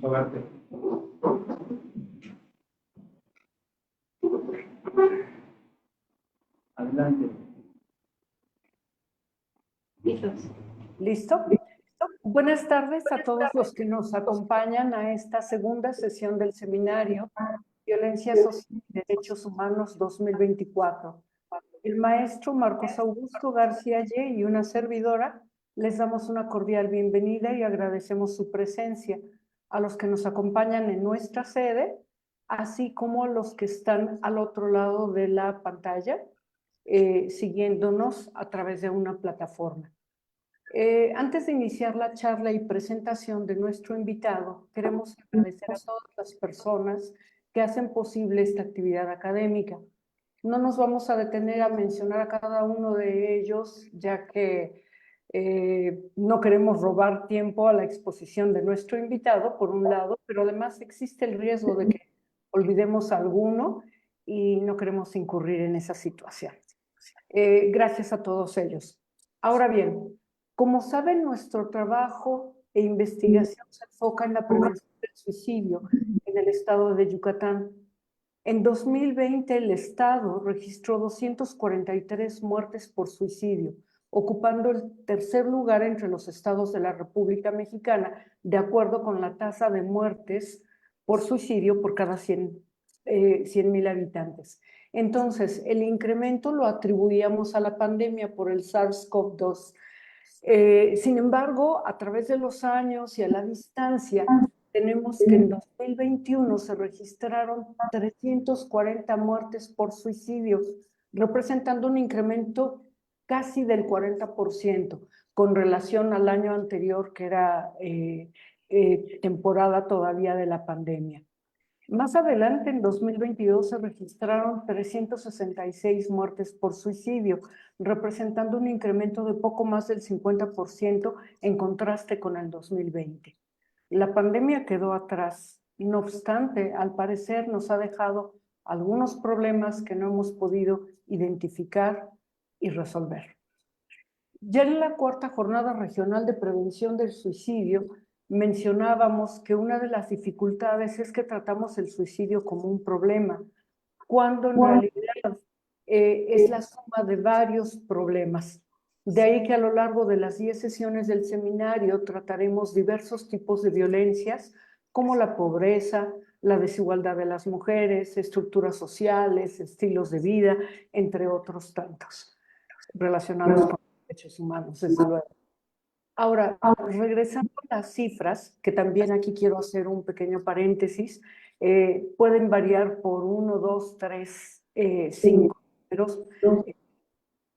Pagarte. Adelante. ¿Listos? ¿Listo? Buenas tardes a todos los que nos acompañan a esta segunda sesión del seminario Violencia Social y Derechos Humanos 2024. El maestro Marcos Augusto García Ye y una servidora les damos una cordial bienvenida y agradecemos su presencia a los que nos acompañan en nuestra sede, así como a los que están al otro lado de la pantalla, siguiéndonos a través de una plataforma. Antes de iniciar la charla y presentación de nuestro invitado, queremos agradecer a todas las personas que hacen posible esta actividad académica. No nos vamos a detener a mencionar a cada uno de ellos, ya que no queremos robar tiempo a la exposición de nuestro invitado, por un lado, pero además existe el riesgo de que olvidemos a alguno y no queremos incurrir en esa situación. Gracias a todos ellos. Ahora bien, como saben, nuestro trabajo e investigación se enfoca en la prevención del suicidio en el estado de Yucatán. En 2020, el estado registró 243 muertes por suicidio, ocupando el tercer lugar entre los estados de la República Mexicana, de acuerdo con la tasa de muertes por suicidio por cada 100,000 habitantes. Entonces, el incremento lo atribuíamos a la pandemia por el SARS-CoV-2. Sin embargo, a través de los años y a la distancia, tenemos que en 2021 se registraron 340 muertes por suicidio, representando un incremento casi del 40% con relación al año anterior, que era temporada todavía de la pandemia. Más adelante, en 2022, se registraron 366 muertes por suicidio, representando un incremento de poco más del 50% en contraste con el 2020. La pandemia quedó atrás. No obstante, al parecer nos ha dejado algunos problemas que no hemos podido identificar y resolver. Ya en la cuarta jornada regional de prevención del suicidio, mencionábamos que una de las dificultades es que tratamos el suicidio como un problema, cuando en realidad es la suma de varios problemas. De ahí que a lo largo de las 10 sesiones del seminario trataremos diversos tipos de violencias, como la pobreza, la desigualdad de las mujeres, estructuras sociales, estilos de vida, entre otros tantos, relacionados con derechos humanos, desde luego. Ahora, regresando a las cifras, que también aquí quiero hacer un pequeño paréntesis, pueden variar por 1, 2, 3, 5 números.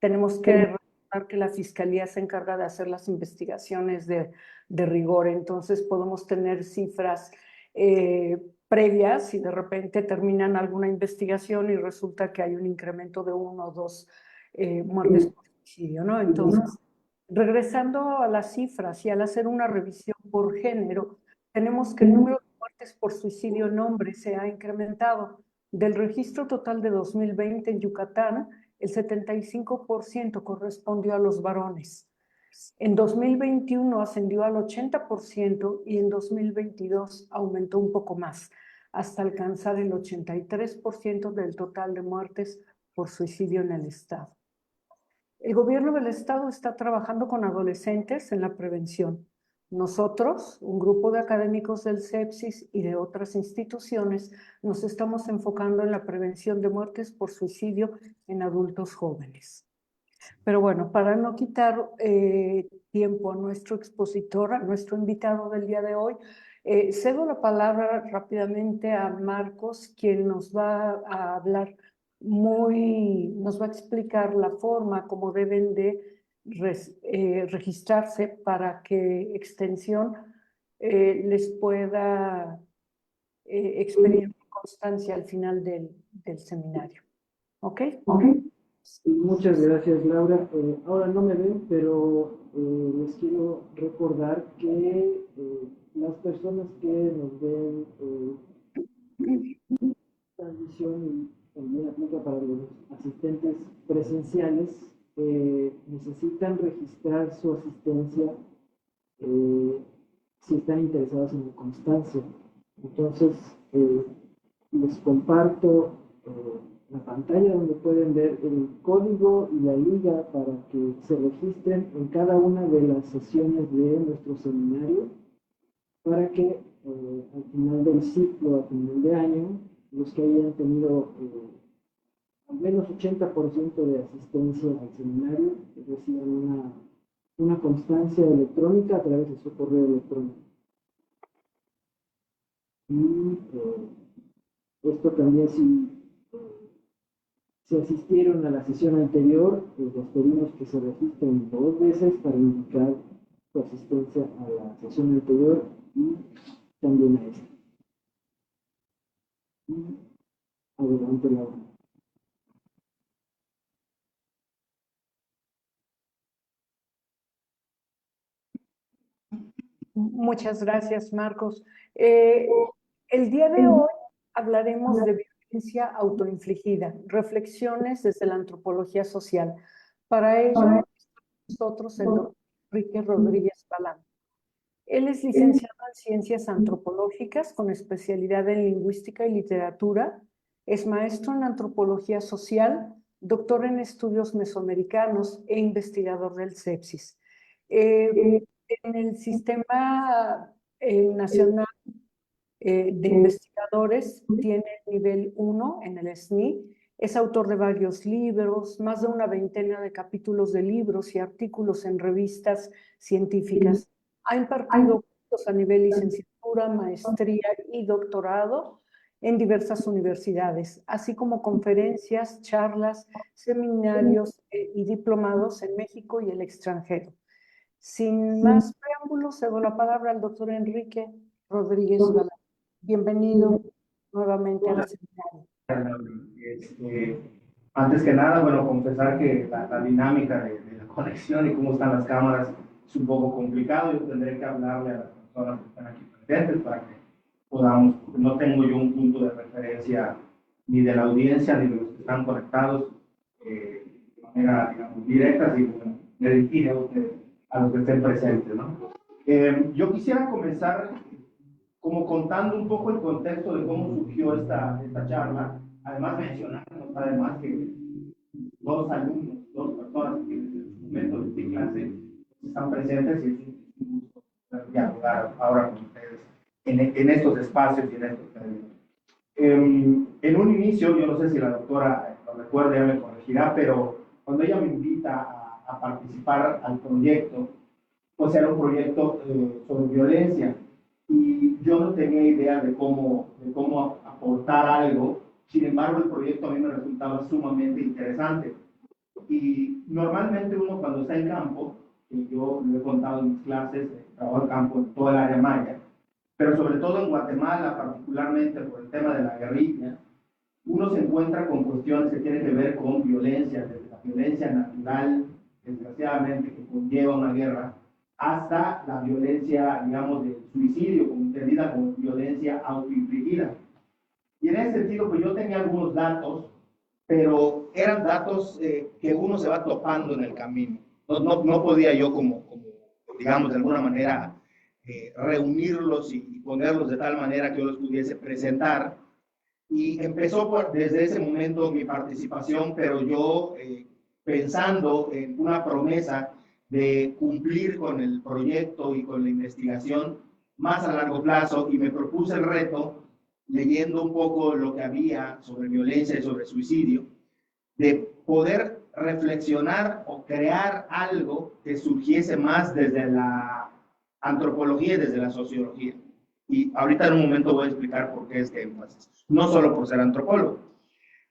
Tenemos que recordar que la Fiscalía se encarga de hacer las investigaciones de rigor, entonces podemos tener cifras previas y de repente terminan alguna investigación y resulta que hay un incremento de 1 o 2 muertes por suicidio, ¿no? Entonces, regresando a las cifras y al hacer una revisión por género, tenemos que el número de muertes por suicidio en hombres se ha incrementado. Del registro total de 2020 en Yucatán, el 75% correspondió a los varones. En 2021 ascendió al 80% y en 2022 aumentó un poco más, hasta alcanzar el 83% del total de muertes por suicidio en el estado. El gobierno del estado está trabajando con adolescentes en la prevención. Nosotros, un grupo de académicos del CEPSIS y de otras instituciones, nos estamos enfocando en la prevención de muertes por suicidio en adultos jóvenes. Pero bueno, para no quitar tiempo a nuestro expositor, a nuestro invitado del día de hoy, cedo la palabra rápidamente a Marcos, quien nos va a hablar nos va a explicar la forma como deben de registrarse para que Extensión les pueda expedir constancia al final del seminario. ¿Ok? Muchas gracias, Laura. Ahora no me ven, pero les quiero recordar que las personas que nos ven transmisión y también aplica para los asistentes presenciales, necesitan registrar su asistencia si están interesados en la constancia. Entonces, les comparto la pantalla donde pueden ver el código y la liga para que se registren en cada una de las sesiones de nuestro seminario, para que al final del ciclo, al final de año, los que hayan tenido al menos 80% de asistencia al seminario reciban una constancia electrónica a través de su correo electrónico. Y esto también, si asistieron a la sesión anterior, pues les pedimos que se registren 2 veces para indicar su asistencia a la sesión anterior y también a esta. Y adelante, Laura. Muchas gracias, Marcos. El día de hoy hablaremos de violencia autoinfligida, reflexiones desde la antropología social. Para ello, nosotros el doctor Enrique Rodríguez Balán. Él es licenciado en Ciencias Antropológicas con especialidad en Lingüística y Literatura. Es maestro en Antropología Social, doctor en Estudios Mesoamericanos e investigador del sepsis. En el Sistema Nacional de Investigadores tiene el nivel 1 en el SNI. Es autor de varios libros, más de una veintena de capítulos de libros y artículos en revistas científicas. Ha impartido cursos a nivel licenciatura, maestría y doctorado en diversas universidades, así como conferencias, charlas, seminarios y diplomados en México y el extranjero. Sin más preámbulos, cedo la palabra al doctor Enrique Rodríguez Balán. Bienvenido nuevamente al seminario. Antes que nada, bueno, confesar que la dinámica de la conexión y cómo están las cámaras es un poco complicado. Yo tendré que hablarle a las personas que están aquí presentes para que podamos, porque no tengo yo un punto de referencia ni de la audiencia ni de los que están conectados de manera, digamos, directa, así que bueno, me dirigiré a los que estén presentes, ¿no? Yo quisiera comenzar como contando un poco el contexto de cómo surgió esta charla, además mencionarnos además que dos alumnos, dos personas que en su momento de clase están presentes y es un gusto dialogar ahora con ustedes en estos espacios y en estos términos. En un inicio, yo no sé si la doctora lo recuerda, ya me corregirá, pero cuando ella me invita a participar al proyecto, pues era un proyecto sobre violencia, y yo no tenía idea de cómo aportar algo. Sin embargo, el proyecto a mí me resultaba sumamente interesante. Y normalmente uno cuando está en campo, y yo lo he contado en mis clases, trabajo en campo en toda el área maya, pero sobre todo en Guatemala, particularmente por el tema de la guerrilla, uno se encuentra con cuestiones que tienen que ver con violencia, desde la violencia natural, desgraciadamente, que conlleva una guerra, hasta la violencia, digamos, del suicidio, entendida como violencia autoinfligida. Y en ese sentido, pues yo tenía algunos datos, pero eran datos que uno se va topando en el camino. No podía yo como, digamos, de alguna manera reunirlos y ponerlos de tal manera que yo los pudiese presentar. Y empezó desde ese momento mi participación, pero yo pensando en una promesa de cumplir con el proyecto y con la investigación más a largo plazo, y me propuse el reto, leyendo un poco lo que había sobre violencia y sobre suicidio, de poder reflexionar o crear algo que surgiese más desde la antropología y desde la sociología. Y ahorita en un momento voy a explicar por qué este énfasis, no solo por ser antropólogo.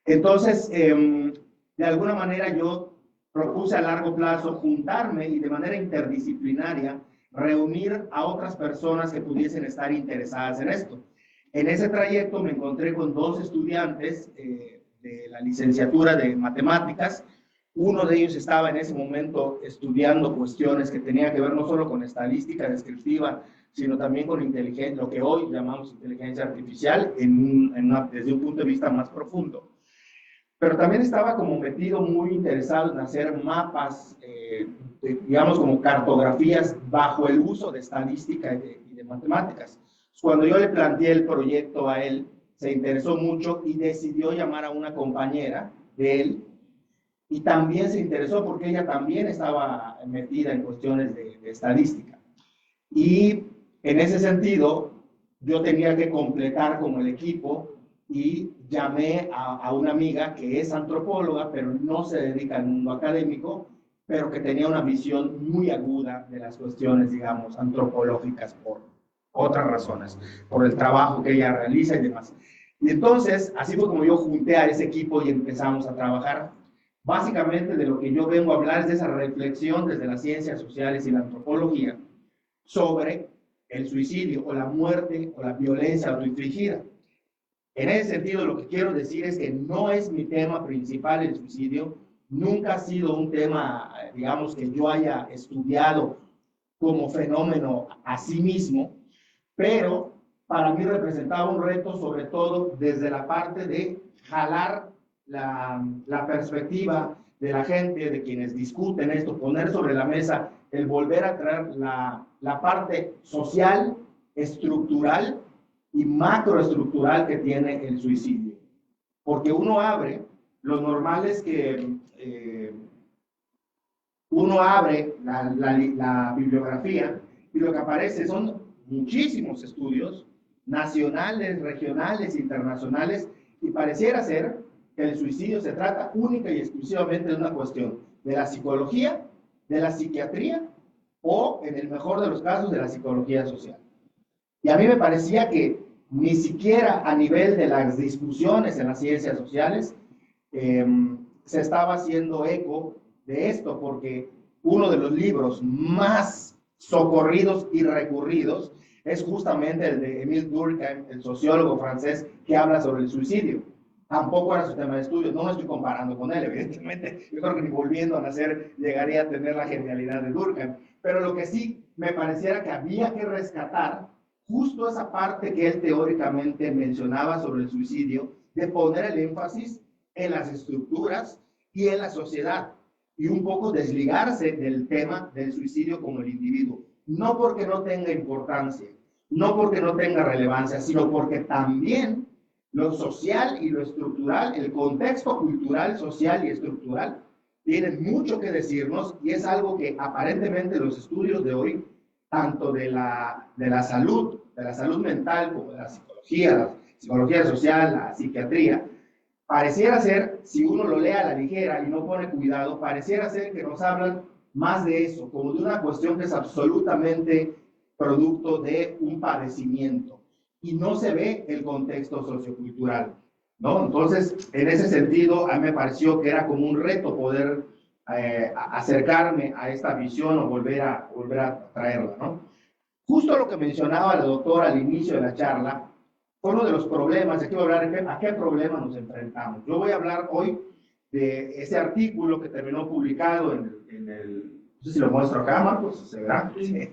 Entonces, de alguna manera yo propuse a largo plazo juntarme y de manera interdisciplinaria reunir a otras personas que pudiesen estar interesadas en esto. En ese trayecto me encontré con dos estudiantes de la licenciatura de matemáticas. Uno de ellos estaba en ese momento estudiando cuestiones que tenían que ver no solo con estadística descriptiva, sino también con inteligencia, lo que hoy llamamos inteligencia artificial, desde un punto de vista más profundo. Pero también estaba como metido, muy interesado en hacer mapas, digamos como cartografías bajo el uso de estadística y de matemáticas. Cuando yo le planteé el proyecto a él, se interesó mucho y decidió llamar a una compañera de él, y también se interesó porque ella también estaba metida en cuestiones de estadística. Y en ese sentido, yo tenía que completar como el equipo y llamé a una amiga que es antropóloga, pero no se dedica al mundo académico, pero que tenía una visión muy aguda de las cuestiones, digamos, antropológicas por otras razones, por el trabajo que ella realiza y demás. Y entonces, así fue como yo junté a ese equipo y empezamos a trabajar. Básicamente de lo que yo vengo a hablar es de esa reflexión desde las ciencias sociales y la antropología sobre el suicidio o la muerte o la violencia autoinfligida. En ese sentido, lo que quiero decir es que no es mi tema principal el suicidio, nunca ha sido un tema, digamos, que yo haya estudiado como fenómeno a sí mismo, pero para mí representaba un reto, sobre todo desde la parte de jalar la perspectiva de la gente, de quienes discuten esto, poner sobre la mesa el volver a traer la parte social, estructural y macroestructural que tiene el suicidio. Porque uno abre, lo normal es que uno abre la bibliografía y lo que aparece son muchísimos estudios nacionales, regionales, internacionales, y pareciera ser que el suicidio se trata única y exclusivamente de una cuestión de la psicología, de la psiquiatría o, en el mejor de los casos, de la psicología social. Y a mí me parecía que ni siquiera a nivel de las discusiones en las ciencias sociales se estaba haciendo eco de esto, porque uno de los libros más socorridos y recurridos es justamente el de Émile Durkheim, el sociólogo francés, que habla sobre el suicidio. Tampoco era su tema de estudio, no me estoy comparando con él, evidentemente. Yo creo que ni volviendo a nacer llegaría a tener la genialidad de Durkheim. Pero lo que sí me pareciera que había que rescatar justo esa parte que él teóricamente mencionaba sobre el suicidio, de poner el énfasis en las estructuras y en la sociedad, y un poco desligarse del tema del suicidio como el individuo. No porque no tenga importancia, no porque no tenga relevancia, sino porque también lo social y lo estructural, el contexto cultural, social y estructural, tienen mucho que decirnos, y es algo que aparentemente los estudios de hoy, tanto de la salud mental como de la psicología social, la psiquiatría, pareciera ser, si uno lo lee a la ligera y no pone cuidado, pareciera ser que nos hablan más de eso, como de una cuestión que es absolutamente producto de un padecimiento, y no se ve el contexto sociocultural, ¿no? Entonces, en ese sentido, a mí me pareció que era como un reto poder acercarme a esta visión o volver a traerla, ¿no? Justo lo que mencionaba la doctora al inicio de la charla, fue uno de los problemas. Aquí voy a hablar de a qué problema nos enfrentamos. Yo voy a hablar hoy de ese artículo que terminó publicado en el no sé si lo muestro acá, Marcos, ¿se verá? Sí.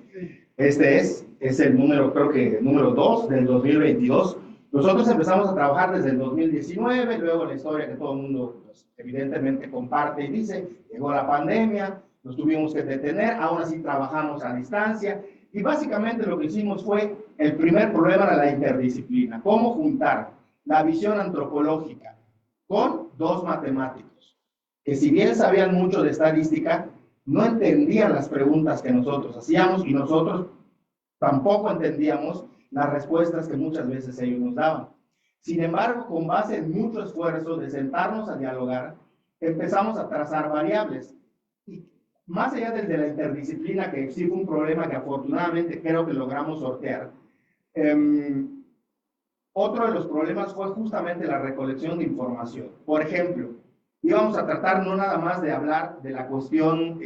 Este es el número, creo que número 2 del 2022. Nosotros empezamos a trabajar desde el 2019, luego la historia que todo el mundo pues, evidentemente comparte y dice, llegó la pandemia, nos tuvimos que detener, aún así trabajamos a distancia, y básicamente lo que hicimos fue, el primer problema era la interdisciplina, cómo juntar la visión antropológica con dos matemáticos, que si bien sabían mucho de estadística, no entendían las preguntas que nosotros hacíamos, y nosotros tampoco entendíamos las respuestas que muchas veces ellos nos daban. Sin embargo, con base en mucho esfuerzo de sentarnos a dialogar, empezamos a trazar variables. Y más allá de la interdisciplina, que sí fue un problema que afortunadamente creo que logramos sortear, otro de los problemas fue justamente la recolección de información. Por ejemplo, íbamos a tratar no nada más de hablar de la cuestión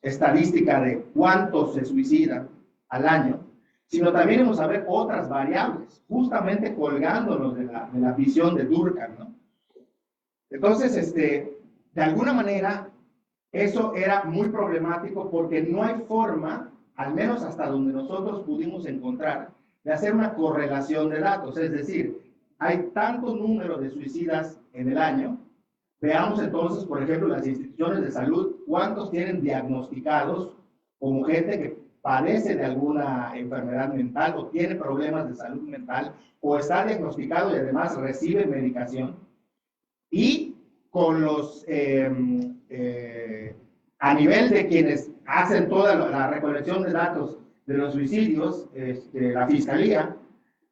estadística de cuántos se suicidan al año, sino también íbamos a ver otras variables, justamente colgándonos de la visión de Durkheim, ¿no? Entonces, de alguna manera, eso era muy problemático porque no hay forma, al menos hasta donde nosotros pudimos encontrar, de hacer una correlación de datos. Es decir, hay tanto número de suicidas en el año. Veamos entonces, por ejemplo, las instituciones de salud, cuántos tienen diagnosticados como gente que padece de alguna enfermedad mental o tiene problemas de salud mental o está diagnosticado y además recibe medicación. Y con los, a nivel de quienes hacen toda la recolección de datos de los suicidios, la Fiscalía,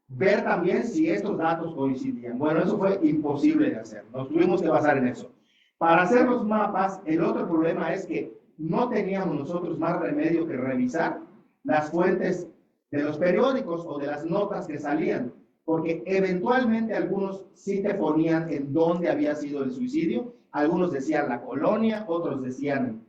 ver también si estos datos coincidían. Bueno, eso fue imposible de hacer, nos tuvimos que basar en eso. Para hacer los mapas, el otro problema es que no teníamos nosotros más remedio que revisar las fuentes de los periódicos o de las notas que salían, porque eventualmente algunos sí te ponían en dónde había sido el suicidio, algunos decían la colonia, otros decían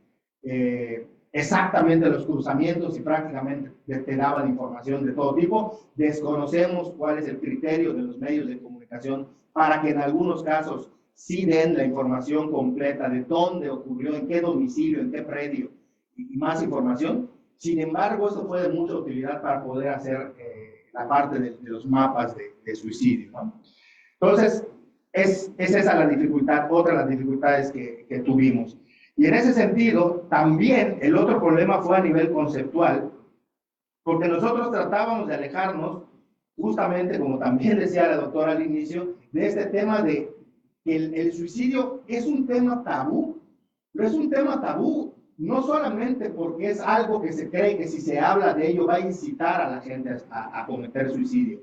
exactamente los cruzamientos y prácticamente te daban información de todo tipo. Desconocemos cuál es el criterio de los medios de comunicación para que en algunos casos sí den la información completa de dónde ocurrió, en qué domicilio, en qué predio y más información. Sin embargo, eso fue de mucha utilidad para poder hacer la parte de los mapas de suicidio, ¿no? Entonces, es esa la dificultad, otra de las dificultades que tuvimos. Y en ese sentido, también el otro problema fue a nivel conceptual, porque nosotros tratábamos de alejarnos, justamente como también decía la doctora al inicio, de este tema de que el suicidio es un tema tabú, pero es un tema tabú no solamente porque es algo que se cree que si se habla de ello va a incitar a la gente a cometer suicidio,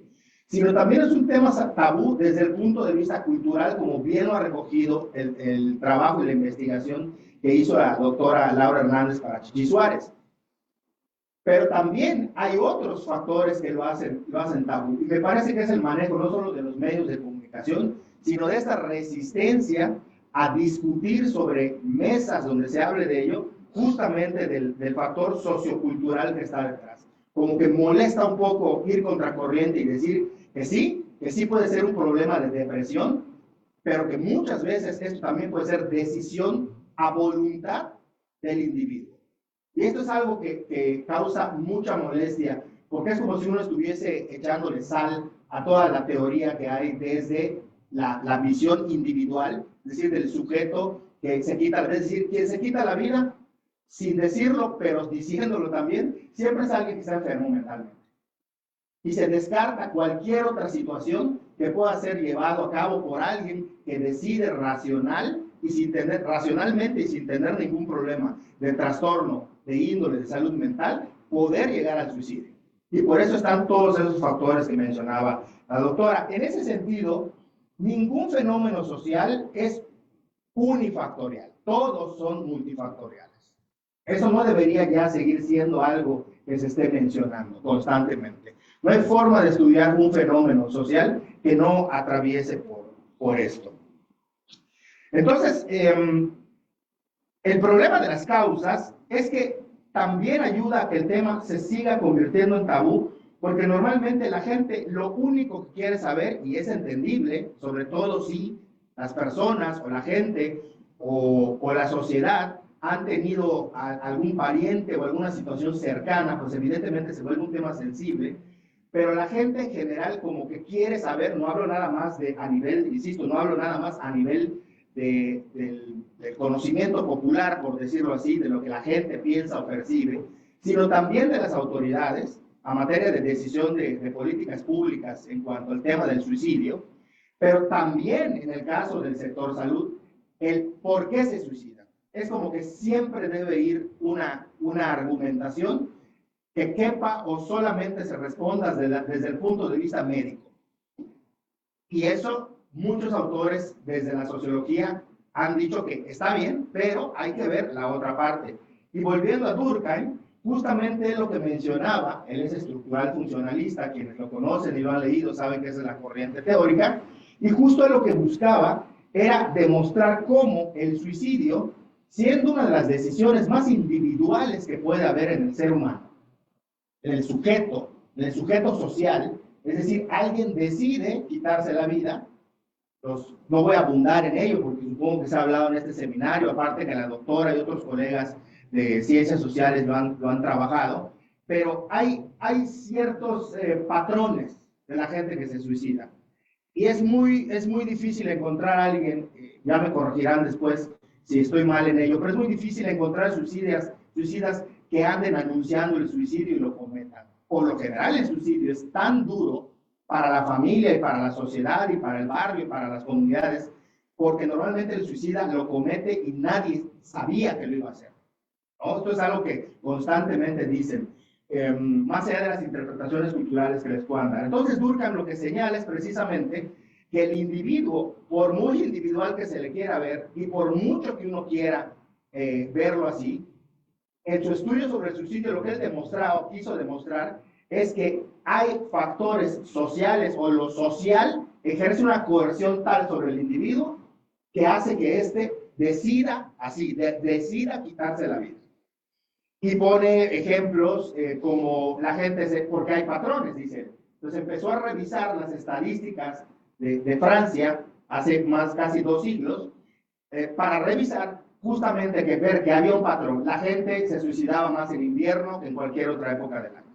sino también es un tema tabú desde el punto de vista cultural, como bien lo ha recogido el trabajo y la investigación que hizo la doctora Laura Hernández para Chichi Suárez. Pero también hay otros factores que lo hacen tabú, y me parece que es el manejo no solo de los medios de comunicación, sino de esta resistencia a discutir sobre mesas donde se hable de ello, justamente del factor sociocultural que está detrás. Como que molesta un poco ir contracorriente y decir que sí puede ser un problema de depresión, pero que muchas veces esto también puede ser decisión a voluntad del individuo. Y esto es algo que causa mucha molestia, porque es como si uno estuviese echándole sal a toda la teoría que hay desde la visión individual, es decir, del sujeto que se quita, es decir, quien se quita la vida sin decirlo, pero diciéndolo también, siempre es alguien que está enfermo mentalmente. Y se descarta cualquier otra situación que pueda ser llevado a cabo por alguien que decide racionalmente y sin tener ningún problema de trastorno de índole de salud mental, poder llegar al suicidio. Y por eso están todos esos factores que mencionaba la doctora. En ese sentido, ningún fenómeno social es unifactorial, todos son multifactoriales. Eso no debería ya seguir siendo algo que se esté mencionando constantemente. No hay forma de estudiar un fenómeno social que no atraviese por esto. Entonces, el problema de las causas es que también ayuda a que el tema se siga convirtiendo en tabú, porque normalmente la gente lo único que quiere saber, y es entendible, sobre todo si las personas o la gente o la sociedad han tenido algún pariente o alguna situación cercana, pues evidentemente se vuelve un tema sensible, pero la gente en general como que quiere saber, no hablo nada más a nivel, insisto, no hablo nada más a nivel del conocimiento popular, por decirlo así, de lo que la gente piensa o percibe, sino también de las autoridades a materia de decisión de políticas públicas en cuanto al tema del suicidio, pero también en el caso del sector salud, el por qué se suicida. Es como que siempre debe ir una argumentación que quepa o solamente se responda desde el punto de vista médico. Y eso muchos autores desde la sociología han dicho que está bien, pero hay que ver la otra parte. Y volviendo a Durkheim, justamente lo que mencionaba, él es estructural funcionalista, quienes lo conocen y lo han leído saben que esa es la corriente teórica, y justo lo que buscaba era demostrar cómo el suicidio, siendo una de las decisiones más individuales que puede haber en el ser humano, en el sujeto social, es decir, alguien decide quitarse la vida. No voy a abundar en ello porque supongo que se ha hablado en este seminario, aparte que la doctora y otros colegas de ciencias sociales lo han trabajado, pero hay ciertos patrones de la gente que se suicida. Y es muy difícil encontrar a alguien, ya me corregirán después si estoy mal en ello, pero es muy difícil encontrar suicidas que anden anunciando el suicidio y lo cometan. Por lo general el suicidio es tan duro para la familia y para la sociedad y para el barrio y para las comunidades, porque normalmente el suicida lo comete y nadie sabía que lo iba a hacer, ¿no? Esto es algo que constantemente dicen, más allá de las interpretaciones culturales que les puedan dar. Entonces Durkheim lo que señala es precisamente que el individuo, por muy individual que se le quiera ver y por mucho que uno quiera verlo así, en su estudio sobre el suicidio lo que él quiso demostrar es que hay factores sociales o lo social ejerce una coerción tal sobre el individuo que hace que éste decida decida quitarse la vida. Y pone ejemplos como la gente, porque hay patrones, dice. Entonces empezó a revisar las estadísticas de Francia hace casi 2 siglos para revisar justamente ver que había un patrón. La gente se suicidaba más en invierno que en cualquier otra época del año.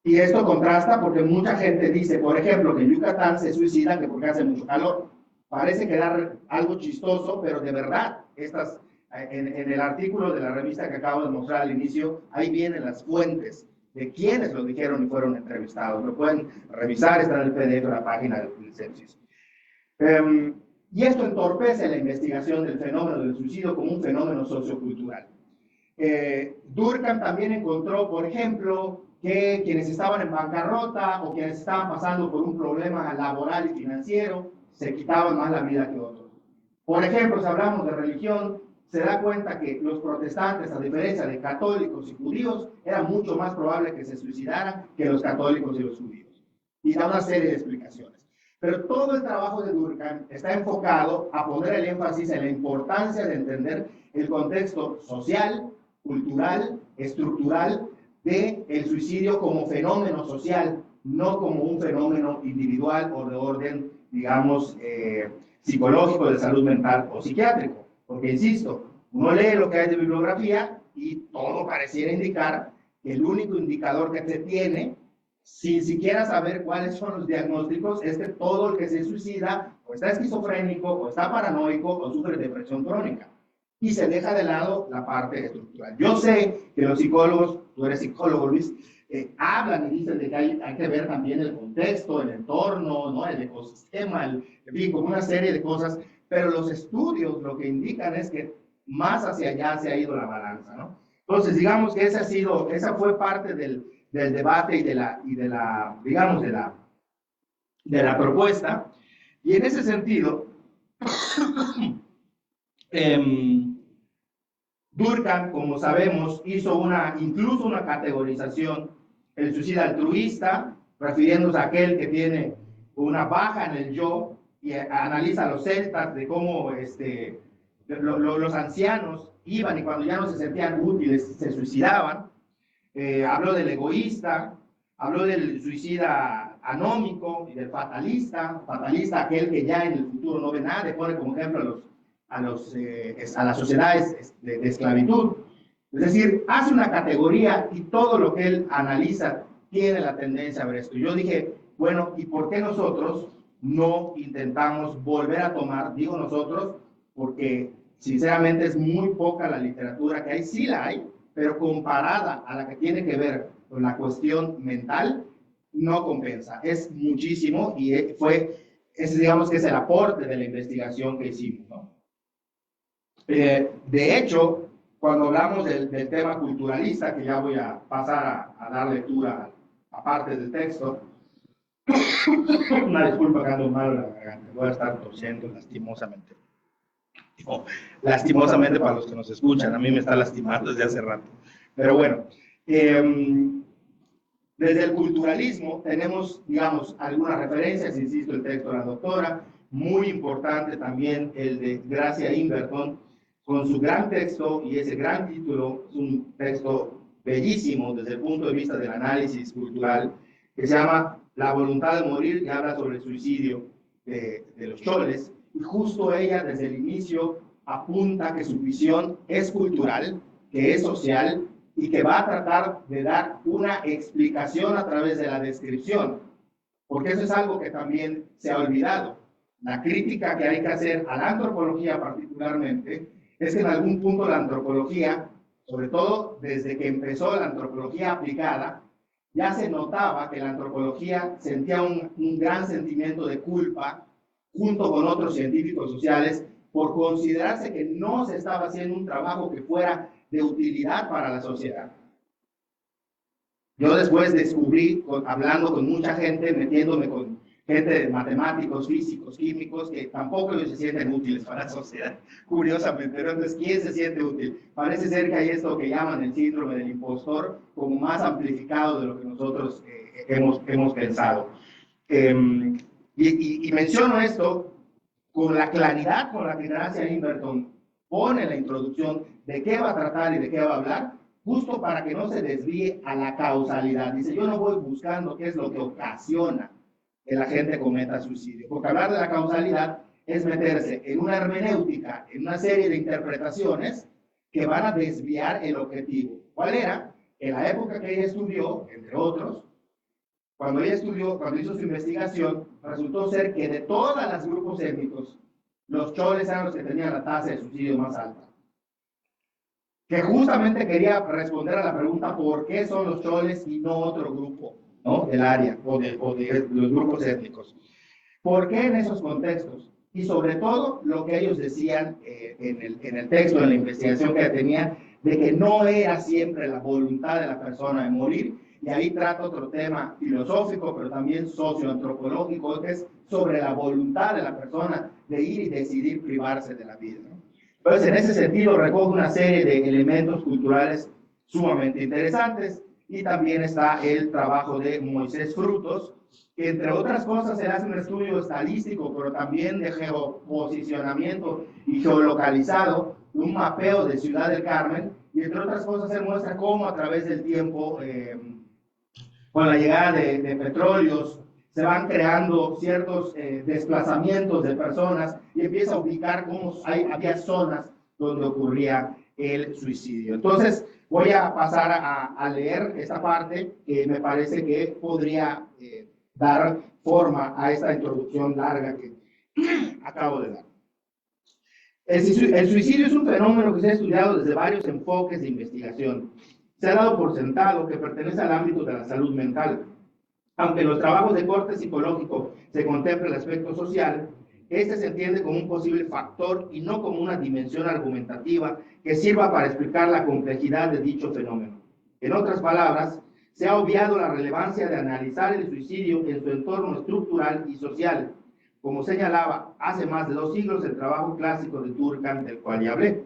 Y esto contrasta porque mucha gente dice, por ejemplo, que en Yucatán se suicidan que porque hace mucho calor. Parece quedar algo chistoso, pero de verdad, en el artículo de la revista que acabo de mostrar al inicio, ahí vienen las fuentes de quienes lo dijeron y fueron entrevistados. Lo pueden revisar, está en el PDF de la página del Census. Y esto entorpece la investigación del fenómeno del suicidio como un fenómeno sociocultural. Durkheim también encontró, por ejemplo, que quienes estaban en bancarrota o quienes estaban pasando por un problema laboral y financiero se quitaban más la vida que otros. Por ejemplo, si hablamos de religión, se da cuenta que los protestantes, a diferencia de católicos y judíos, era mucho más probable que se suicidaran que los católicos y los judíos. Y da una serie de explicaciones. Pero todo el trabajo de Durkheim está enfocado a poner el énfasis en la importancia de entender el contexto social, cultural, estructural del suicidio como fenómeno social, no como un fenómeno individual o de orden, digamos, psicológico, de salud mental o psiquiátrico. Porque, insisto, uno lee lo que hay de bibliografía y todo pareciera indicar que el único indicador que se tiene, sin siquiera saber cuáles son los diagnósticos, es que todo el que se suicida o está esquizofrénico, o está paranoico, o sufre depresión crónica. Y se deja de lado la parte estructural. Yo sé que los psicólogos, tú eres psicólogo, Luis, hablan y dicen de que hay que ver también el contexto, el entorno, ¿no? El ecosistema, en fin, como una serie de cosas, pero los estudios lo que indican es que más hacia allá se ha ido la balanza, ¿no? Entonces, digamos que esa fue parte del debate y de la digamos, de la propuesta. Y en ese sentido, Durkheim, como sabemos, hizo incluso una categorización, el suicida altruista, refiriéndose a aquel que tiene una baja en el yo, y analiza a los celtas de cómo los ancianos iban y cuando ya no se sentían útiles se suicidaban. Habló del egoísta, habló del suicida anómico y del fatalista aquel que ya en el futuro no ve nada, pone como ejemplo a las sociedades de esclavitud. Es decir, hace una categoría y todo lo que él analiza tiene la tendencia a ver esto. Yo dije, bueno, ¿y por qué nosotros no intentamos volver a tomar, digo nosotros, porque sinceramente es muy poca la literatura que hay, sí la hay, pero comparada a la que tiene que ver con la cuestión mental, no compensa, es muchísimo y digamos que es el aporte de la investigación que hicimos, ¿no? De hecho, cuando hablamos del tema culturalista, que ya voy a pasar a dar lectura a parte del texto, una disculpa que ando mal la garganta, voy a estar tosiendo lastimosamente. Lastimosamente para los que nos escuchan, a mí me está lastimando desde hace rato. Pero bueno, desde el culturalismo tenemos, digamos, algunas referencias, insisto, el texto de la doctora, muy importante también el de Gracia Inverton, con su gran texto y ese gran título, es un texto bellísimo desde el punto de vista del análisis cultural, que se llama La voluntad de morir, y habla sobre el suicidio de los choles, y justo ella desde el inicio apunta que su visión es cultural, que es social, y que va a tratar de dar una explicación a través de la descripción, porque eso es algo que también se ha olvidado. La crítica que hay que hacer a la antropología particularmente es que en algún punto la antropología sobre todo desde que empezó la antropología aplicada, ya se notaba que la antropología sentía un gran sentimiento de culpa junto con otros científicos sociales por considerarse que no se estaba haciendo un trabajo que fuera de utilidad para la sociedad. Yo después descubrí, hablando con mucha gente, metiéndome con gente de matemáticos, físicos, químicos, que tampoco ellos se sienten útiles para la sociedad, curiosamente. Pero entonces, ¿quién se siente útil? Parece ser que hay esto que llaman el síndrome del impostor, como más amplificado de lo que nosotros hemos pensado. Y menciono esto con la claridad con la que Gracia Inverton pone la introducción de qué va a tratar y de qué va a hablar, justo para que no se desvíe a la causalidad. Dice, yo no voy buscando qué es lo que ocasiona que la gente cometa suicidio, porque hablar de la causalidad es meterse en una hermenéutica, en una serie de interpretaciones que van a desviar el objetivo. ¿Cuál era? En la época que ella estudió, entre otros, cuando hizo su investigación, resultó ser que de todos los grupos étnicos, los choles eran los que tenían la tasa de suicidio más alta. Que justamente quería responder a la pregunta ¿por qué son los choles y no otro grupo, ¿no? Del área o de los grupos étnicos? ¿Por qué en esos contextos? Y sobre todo lo que ellos decían en el texto, en la investigación que tenían, de que no era siempre la voluntad de la persona de morir. Y ahí trata otro tema filosófico, pero también socioantropológico, que es sobre la voluntad de la persona de ir y decidir privarse de la vida, ¿no? Entonces, en ese sentido, recoge una serie de elementos culturales sumamente interesantes, y también está el trabajo de Moisés Frutos, que entre otras cosas él hace un estudio estadístico, pero también de geoposicionamiento y geolocalizado, un mapeo de Ciudad del Carmen, y entre otras cosas él muestra cómo a través del tiempo, con la llegada de petróleos, se van creando ciertos desplazamientos de personas y empieza a ubicar cómo había zonas donde ocurría el suicidio. Entonces, voy a pasar a leer esta parte que me parece que podría dar forma a esta introducción larga que acabo de dar. El suicidio es un fenómeno que se ha estudiado desde varios enfoques de investigación. Se ha dado por sentado que pertenece al ámbito de la salud mental. Aunque en los trabajos de corte psicológico se contempla el aspecto social, este se entiende como un posible factor y no como una dimensión argumentativa que sirva para explicar la complejidad de dicho fenómeno. En otras palabras, se ha obviado la relevancia de analizar el suicidio en su entorno estructural y social, como señalaba hace más de 2 siglos el trabajo clásico de Durkheim, del cual ya hablé.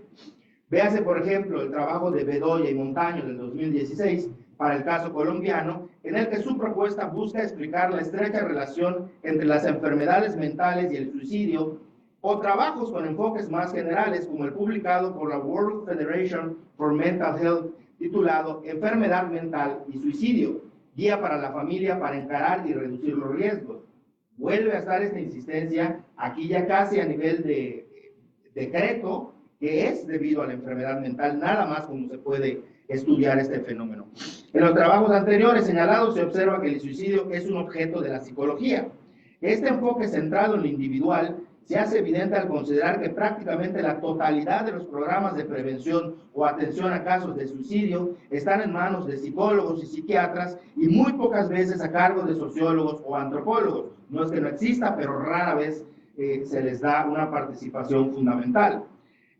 Véase, por ejemplo, el trabajo de Bedoya y Montaño del 2016 para el caso colombiano, en el que su propuesta busca explicar la estrecha relación entre las enfermedades mentales y el suicidio, o trabajos con enfoques más generales, como el publicado por la World Federation for Mental Health, titulado Enfermedad Mental y Suicidio, guía para la familia para encarar y reducir los riesgos. Vuelve a estar esta insistencia aquí ya casi a nivel de decreto, que es debido a la enfermedad mental, nada más como se puede estudiar este fenómeno. En los trabajos anteriores señalados se observa que el suicidio es un objeto de la psicología. Este enfoque centrado en lo individual se hace evidente al considerar que prácticamente la totalidad de los programas de prevención o atención a casos de suicidio están en manos de psicólogos y psiquiatras y muy pocas veces a cargo de sociólogos o antropólogos. No es que no exista, pero rara vez se les da una participación fundamental.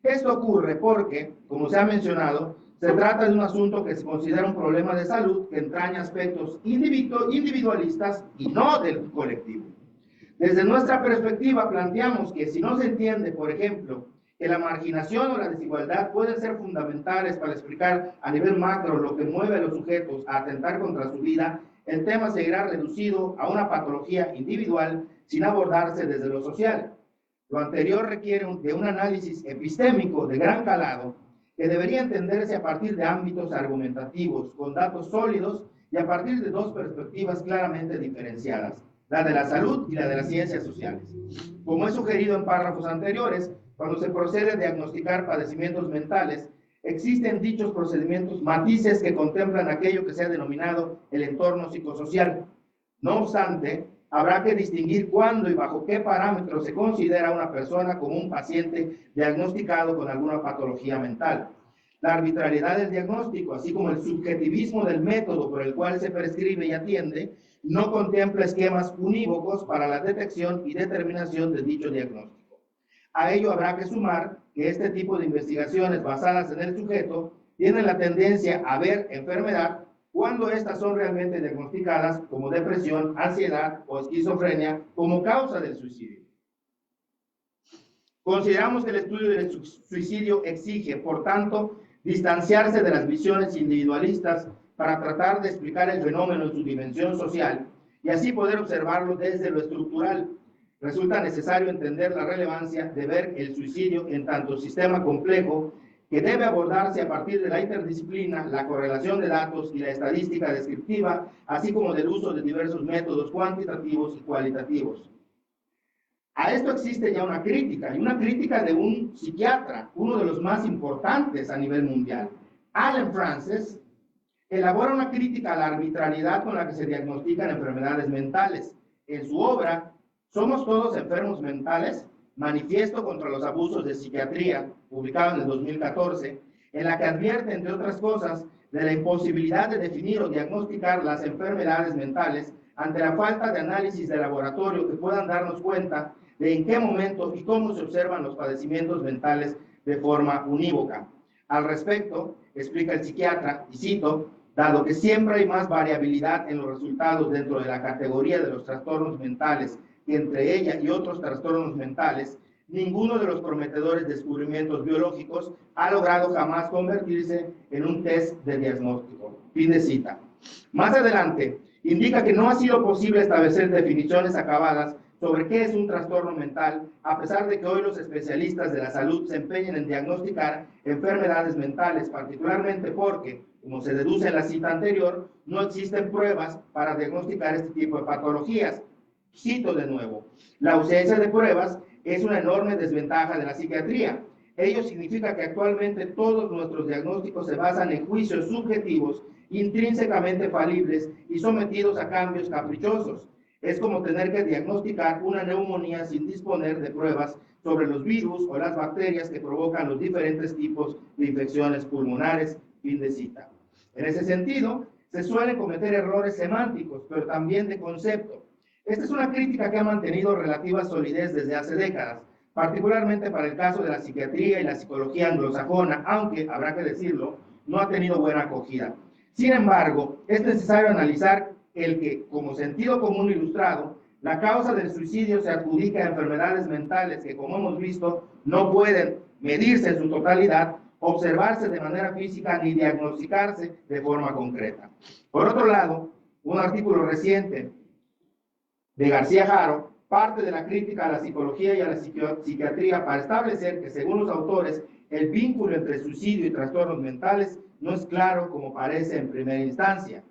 Esto ocurre porque, como se ha mencionado, se trata de un asunto que se considera un problema de salud que entraña aspectos individualistas y no del colectivo. Desde nuestra perspectiva planteamos que si no se entiende, por ejemplo, que la marginación o la desigualdad pueden ser fundamentales para explicar a nivel macro lo que mueve a los sujetos a atentar contra su vida, el tema seguirá reducido a una patología individual sin abordarse desde lo social. Lo anterior requiere de un análisis epistémico de gran calado que debería entenderse a partir de ámbitos argumentativos, con datos sólidos y a partir de 2 perspectivas claramente diferenciadas, la de la salud y la de las ciencias sociales. Como he sugerido en párrafos anteriores, cuando se procede a diagnosticar padecimientos mentales, existen dichos procedimientos matices que contemplan aquello que se ha denominado el entorno psicosocial. No obstante, habrá que distinguir cuándo y bajo qué parámetros se considera a una persona como un paciente diagnosticado con alguna patología mental. la arbitrariedad del diagnóstico, así como el subjetivismo del método por el cual se prescribe y atiende, no contempla esquemas unívocos para la detección y determinación de dicho diagnóstico. A ello habrá que sumar que este tipo de investigaciones basadas en el sujeto tienen la tendencia a ver enfermedad cuando estas son realmente diagnosticadas como depresión, ansiedad o esquizofrenia como causa del suicidio. Consideramos que el estudio del suicidio exige, por tanto, distanciarse de las visiones individualistas para tratar de explicar el fenómeno en su dimensión social y así poder observarlo desde lo estructural. Resulta necesario entender la relevancia de ver el suicidio en tanto sistema complejo que debe abordarse a partir de la interdisciplina, la correlación de datos y la estadística descriptiva, así como del uso de diversos métodos cuantitativos y cualitativos. A esto existe ya una crítica, y una crítica de un psiquiatra, uno de los más importantes a nivel mundial. Allen Frances elabora una crítica a la arbitrariedad con la que se diagnostican enfermedades mentales. En su obra, ¿Somos todos enfermos mentales? Manifiesto contra los abusos de psiquiatría, publicado en el 2014, en la que advierte, entre otras cosas, de la imposibilidad de definir o diagnosticar las enfermedades mentales ante la falta de análisis de laboratorio que puedan darnos cuenta de en qué momento y cómo se observan los padecimientos mentales de forma unívoca. Al respecto, explica el psiquiatra, y cito, dado que siempre hay más variabilidad en los resultados dentro de la categoría de los trastornos mentales que entre ella y otros trastornos mentales, ninguno de los prometedores descubrimientos biológicos ha logrado jamás convertirse en un test de diagnóstico. Fin de cita. Más adelante, indica que no ha sido posible establecer definiciones acabadas sobre qué es un trastorno mental, a pesar de que hoy los especialistas de la salud se empeñan en diagnosticar enfermedades mentales, particularmente porque, como se deduce en la cita anterior, no existen pruebas para diagnosticar este tipo de patologías. Cito de nuevo, la ausencia de pruebas es una enorme desventaja de la psiquiatría. Ello significa que actualmente todos nuestros diagnósticos se basan en juicios subjetivos, intrínsecamente falibles y sometidos a cambios caprichosos. Es como tener que diagnosticar una neumonía sin disponer de pruebas sobre los virus o las bacterias que provocan los diferentes tipos de infecciones pulmonares. Fin de cita. En ese sentido, se suelen cometer errores semánticos, pero también de concepto. Esta es una crítica que ha mantenido relativa solidez desde hace décadas, particularmente para el caso de la psiquiatría y la psicología anglosajona, aunque, habrá que decirlo, no ha tenido buena acogida. Sin embargo, es necesario analizar el que, como sentido común ilustrado, la causa del suicidio se adjudica a enfermedades mentales que, como hemos visto, no pueden medirse en su totalidad, observarse de manera física ni diagnosticarse de forma concreta. Por otro lado, un artículo reciente de García Haro parte de la crítica a la psicología y a la psiquiatría para establecer que, según los autores, el vínculo entre suicidio y trastornos mentales no es claro como parece en primera instancia.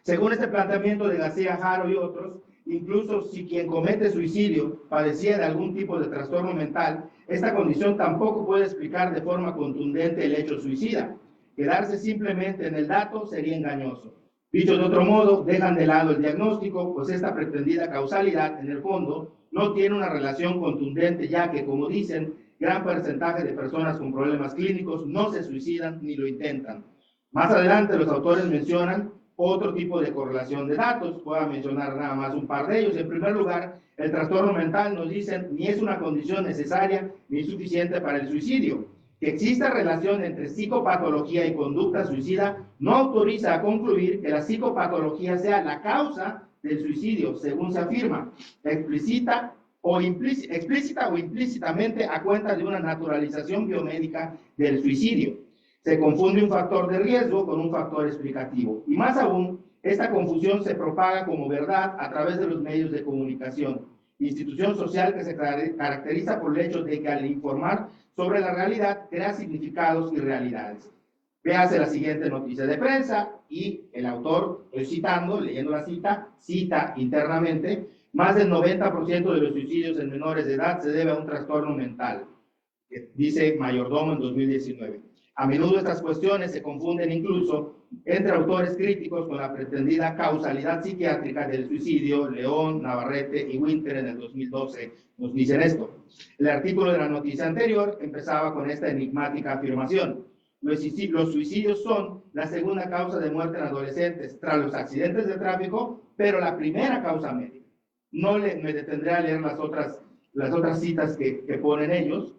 Según este planteamiento de García Haro y otros, incluso si quien comete suicidio padecía de algún tipo de trastorno mental, esta condición tampoco puede explicar de forma contundente el hecho suicida. Quedarse simplemente en el dato sería engañoso. Dicho de otro modo, dejan de lado el diagnóstico, pues esta pretendida causalidad, en el fondo, no tiene una relación contundente, ya que, como dicen, gran porcentaje de personas con problemas clínicos no se suicidan ni lo intentan. Más adelante, los autores mencionan otro tipo de correlación de datos. Voy a mencionar nada más un par de ellos. En primer lugar, el trastorno mental, nos dicen, ni es una condición necesaria ni suficiente para el suicidio. Que exista relación entre psicopatología y conducta suicida no autoriza a concluir que la psicopatología sea la causa del suicidio, según se afirma, explícita o implícitamente a cuenta de una naturalización biomédica del suicidio. Se confunde un factor de riesgo con un factor explicativo. Y más aún, esta confusión se propaga como verdad a través de los medios de comunicación, institución social que se caracteriza por el hecho de que al informar sobre la realidad crea significados y realidades. Véase la siguiente noticia de prensa y el autor, estoy citando, leyendo la cita, cita internamente, más del 90% de los suicidios en menores de edad se debe a un trastorno mental, dice Mayordomo en 2019. A menudo estas cuestiones se confunden incluso entre autores críticos con la pretendida causalidad psiquiátrica del suicidio. León, Navarrete y Winter en el 2012 nos dicen esto. El artículo de la noticia anterior empezaba con esta enigmática afirmación: los suicidios son la segunda causa de muerte en adolescentes tras los accidentes de tráfico, pero la primera causa médica. No me detendré a leer las otras citas que ponen ellos.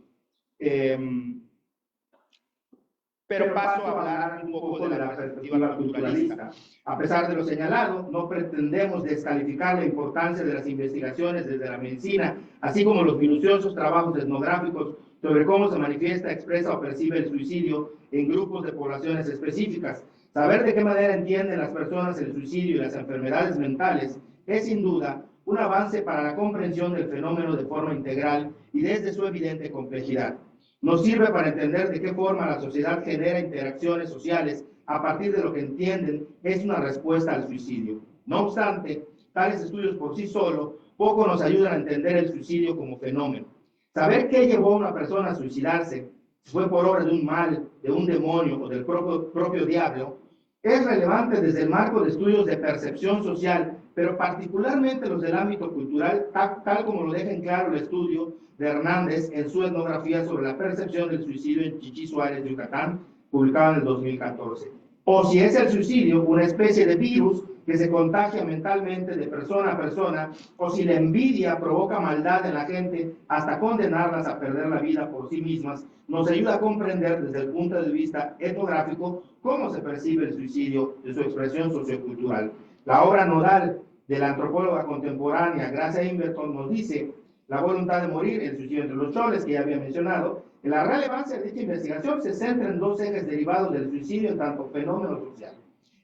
Pero paso a hablar un poco de la perspectiva culturalista. A pesar de lo señalado, no pretendemos descalificar la importancia de las investigaciones desde la medicina, así como los minuciosos trabajos etnográficos sobre cómo se manifiesta, expresa o percibe el suicidio en grupos de poblaciones específicas. Saber de qué manera entienden las personas el suicidio y las enfermedades mentales es sin duda un avance para la comprensión del fenómeno de forma integral y desde su evidente complejidad. Nos sirve para entender de qué forma la sociedad genera interacciones sociales a partir de lo que entienden es una respuesta al suicidio. No obstante, tales estudios por sí solos poco nos ayudan a entender el suicidio como fenómeno. Saber qué llevó a una persona a suicidarse, si fue por obra de un mal, de un demonio o del propio diablo, es relevante desde el marco de estudios de percepción social, pero particularmente los del ámbito cultural, tal como lo deja en claro el estudio de Hernández en su etnografía sobre la percepción del suicidio en Chichí Suárez, Yucatán, publicado en el 2014. O si es el suicidio una especie de virus que se contagia mentalmente de persona a persona, o si la envidia provoca maldad en la gente hasta condenarlas a perder la vida por sí mismas, nos ayuda a comprender desde el punto de vista etnográfico cómo se percibe el suicidio de su expresión sociocultural. La obra nodal de la antropóloga contemporánea Gracia Inverton nos dice: la voluntad de morir, el suicidio entre los choles, que ya había mencionado. La relevancia de dicha investigación se centra en dos ejes derivados del suicidio en tanto fenómeno social.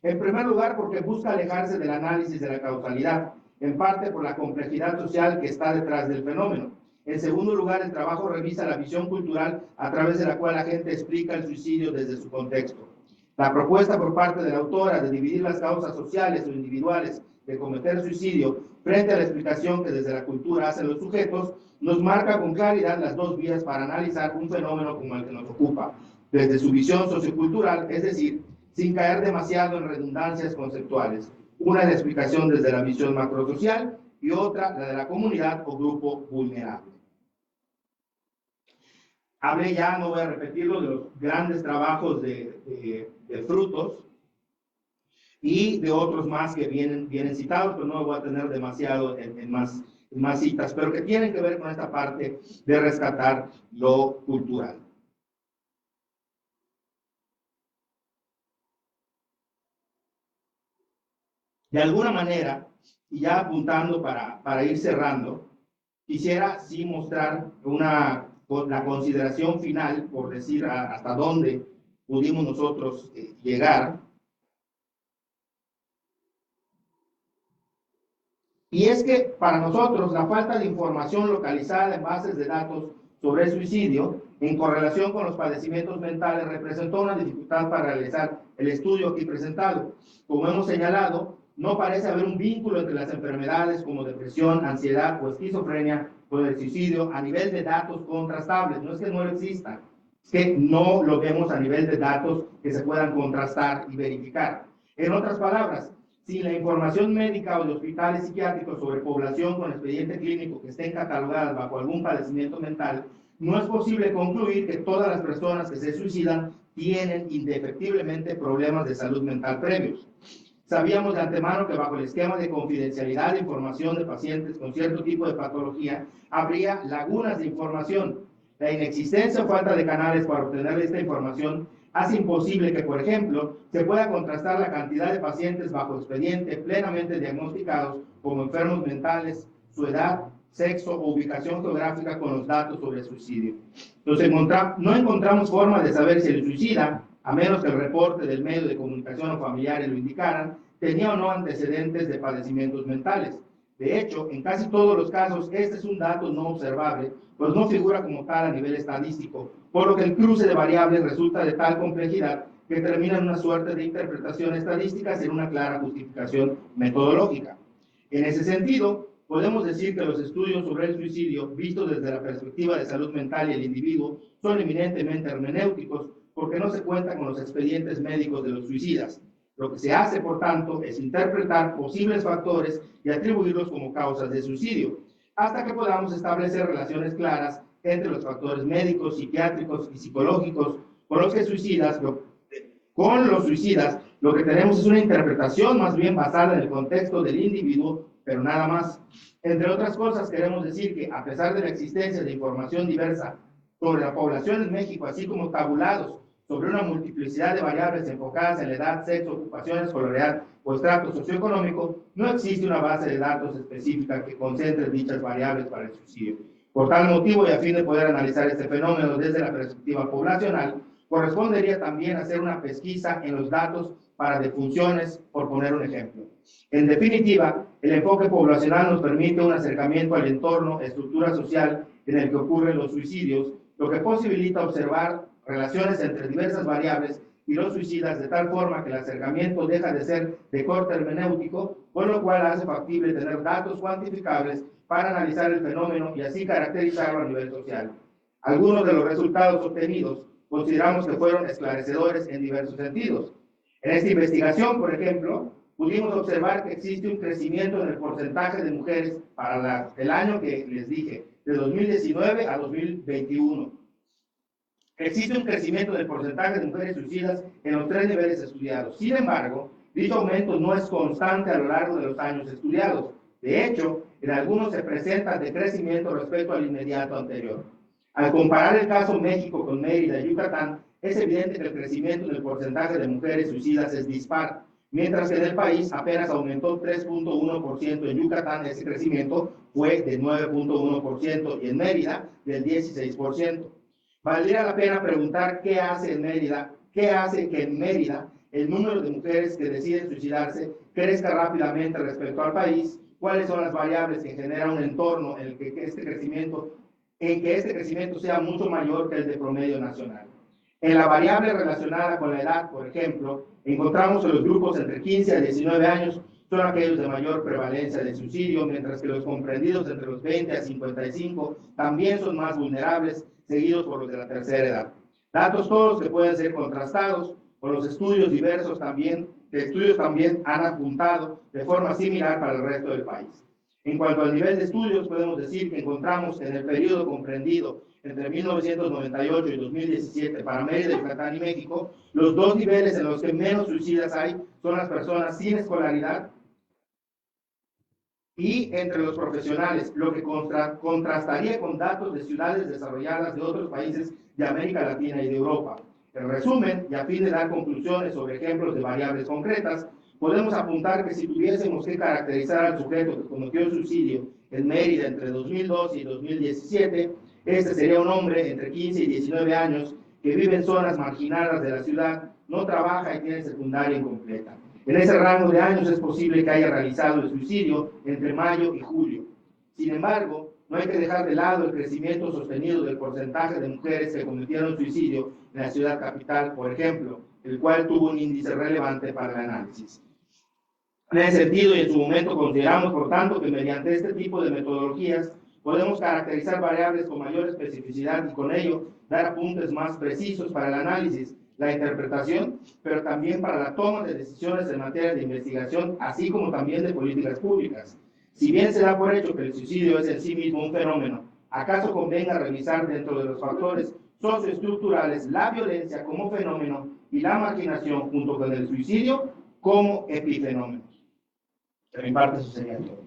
En primer lugar, porque busca alejarse del análisis de la causalidad, en parte por la complejidad social que está detrás del fenómeno. En segundo lugar, el trabajo revisa la visión cultural a través de la cual la gente explica el suicidio desde su contexto. La propuesta por parte de la autora de dividir las causas sociales o individuales de cometer suicidio frente a la explicación que desde la cultura hacen los sujetos, nos marca con claridad las dos vías para analizar un fenómeno como el que nos ocupa, desde su visión sociocultural, es decir, sin caer demasiado en redundancias conceptuales. Una es la explicación desde la visión macrosocial y otra la de la comunidad o grupo vulnerable. Hablé ya, no voy a repetirlo, de los grandes trabajos de Frutos y de otros más que vienen citados, pero no voy a tener demasiado en más citas, pero que tienen que ver con esta parte de rescatar lo cultural. De alguna manera, y ya apuntando para ir cerrando, quisiera sí mostrar la consideración final, por decir hasta dónde pudimos nosotros llegar. Y es que para nosotros la falta de información localizada en bases de datos sobre el suicidio en correlación con los padecimientos mentales representó una dificultad para realizar el estudio aquí presentado. Como hemos señalado, no parece haber un vínculo entre las enfermedades como depresión, ansiedad o esquizofrenia con el suicidio a nivel de datos contrastables. No es que no exista, es que no lo vemos a nivel de datos que se puedan contrastar y verificar. En otras palabras, sin la información médica o de hospitales psiquiátricos sobre población con expediente clínico que estén catalogadas bajo algún padecimiento mental, no es posible concluir que todas las personas que se suicidan tienen indefectiblemente problemas de salud mental previos. Sabíamos de antemano que bajo el esquema de confidencialidad de información de pacientes con cierto tipo de patología, habría lagunas de información. La inexistencia o falta de canales para obtener esta información hace imposible que, por ejemplo, se pueda contrastar la cantidad de pacientes bajo expediente plenamente diagnosticados como enfermos mentales, su edad, sexo o ubicación geográfica con los datos sobre el suicidio. Entonces, no encontramos forma de saber si el suicida, a menos que el reporte del medio de comunicación o familiares lo indicaran, tenía o no antecedentes de padecimientos mentales. De hecho, en casi todos los casos, este es un dato no observable, pues no figura como tal a nivel estadístico, por lo que el cruce de variables resulta de tal complejidad que termina en una suerte de interpretación estadística sin una clara justificación metodológica. En ese sentido, podemos decir que los estudios sobre el suicidio, vistos desde la perspectiva de salud mental y el individuo, son eminentemente hermenéuticos, porque no se cuenta con los expedientes médicos de los suicidas. Lo que se hace, por tanto, es interpretar posibles factores y atribuirlos como causas de suicidio, hasta que podamos establecer relaciones claras entre los factores médicos, psiquiátricos y psicológicos con los suicidas. Lo que tenemos es una interpretación más bien basada en el contexto del individuo, pero nada más. Entre otras cosas, queremos decir que, a pesar de la existencia de información diversa sobre la población en México, así como tabulados sobre una multiplicidad de variables enfocadas en la edad, sexo, ocupación, escolaridad o estrato socioeconómico, no existe una base de datos específica que concentre dichas variables para el suicidio. Por tal motivo, y a fin de poder analizar este fenómeno desde la perspectiva poblacional, correspondería también hacer una pesquisa en los datos para defunciones, por poner un ejemplo. En definitiva, el enfoque poblacional nos permite un acercamiento al entorno, estructura social en el que ocurren los suicidios, lo que posibilita observar relaciones entre diversas variables y los suicidas de tal forma que el acercamiento deja de ser de corte hermenéutico, con lo cual hace factible tener datos cuantificables para analizar el fenómeno y así caracterizarlo a nivel social. Algunos de los resultados obtenidos consideramos que fueron esclarecedores en diversos sentidos. En esta investigación, por ejemplo, pudimos observar que existe un crecimiento en el porcentaje de mujeres para el año que les dije, de 2019 a 2021. Existe un crecimiento del porcentaje de mujeres suicidas en los 3 niveles estudiados. Sin embargo, dicho aumento no es constante a lo largo de los años estudiados. De hecho, en algunos se presenta decrecimiento respecto al inmediato anterior. Al comparar el caso México con Mérida y Yucatán, es evidente que el crecimiento del porcentaje de mujeres suicidas es dispar, mientras que en el país apenas aumentó 3.1%, en Yucatán ese crecimiento fue de 9.1% y en Mérida del 16%. Valdría la pena preguntar qué hace que en Mérida el número de mujeres que deciden suicidarse crezca rápidamente respecto al país, cuáles son las variables que generan un entorno en el que este crecimiento sea mucho mayor que el de promedio nacional. En la variable relacionada con la edad, por ejemplo, encontramos que los grupos entre 15 a 19 años son aquellos de mayor prevalencia de suicidio, mientras que los comprendidos entre los 20 a 55 también son más vulnerables, seguidos por los de la tercera edad. Datos todos que pueden ser contrastados con los estudios diversos también han apuntado de forma similar para el resto del país. En cuanto al nivel de estudios, podemos decir que encontramos en el periodo comprendido entre 1998 y 2017 para Mérida, Yucatán y México, los 2 niveles en los que menos suicidas hay son las personas sin escolaridad y entre los profesionales, lo que contrastaría con datos de ciudades desarrolladas de otros países de América Latina y de Europa. En resumen, y a fin de dar conclusiones sobre ejemplos de variables concretas, podemos apuntar que si tuviésemos que caracterizar al sujeto que cometió el suicidio en Mérida entre 2002 y 2017, este sería un hombre entre 15 y 19 años que vive en zonas marginadas de la ciudad, no trabaja y tiene secundaria incompleta. En ese rango de años es posible que haya realizado el suicidio entre mayo y julio. Sin embargo, no hay que dejar de lado el crecimiento sostenido del porcentaje de mujeres que cometieron suicidio en la ciudad capital, por ejemplo, el cual tuvo un índice relevante para el análisis. En ese sentido, y en su momento consideramos, por tanto, que mediante este tipo de metodologías podemos caracterizar variables con mayor especificidad y con ello dar apuntes más precisos para el análisis, la interpretación, pero también para la toma de decisiones en materia de investigación, así como también de políticas públicas. Si bien se da por hecho que el suicidio es en sí mismo un fenómeno, ¿acaso convenga revisar dentro de los factores socioestructurales la violencia como fenómeno y la marginación junto con el suicidio como epifenómenos? De mi parte, eso sería todo.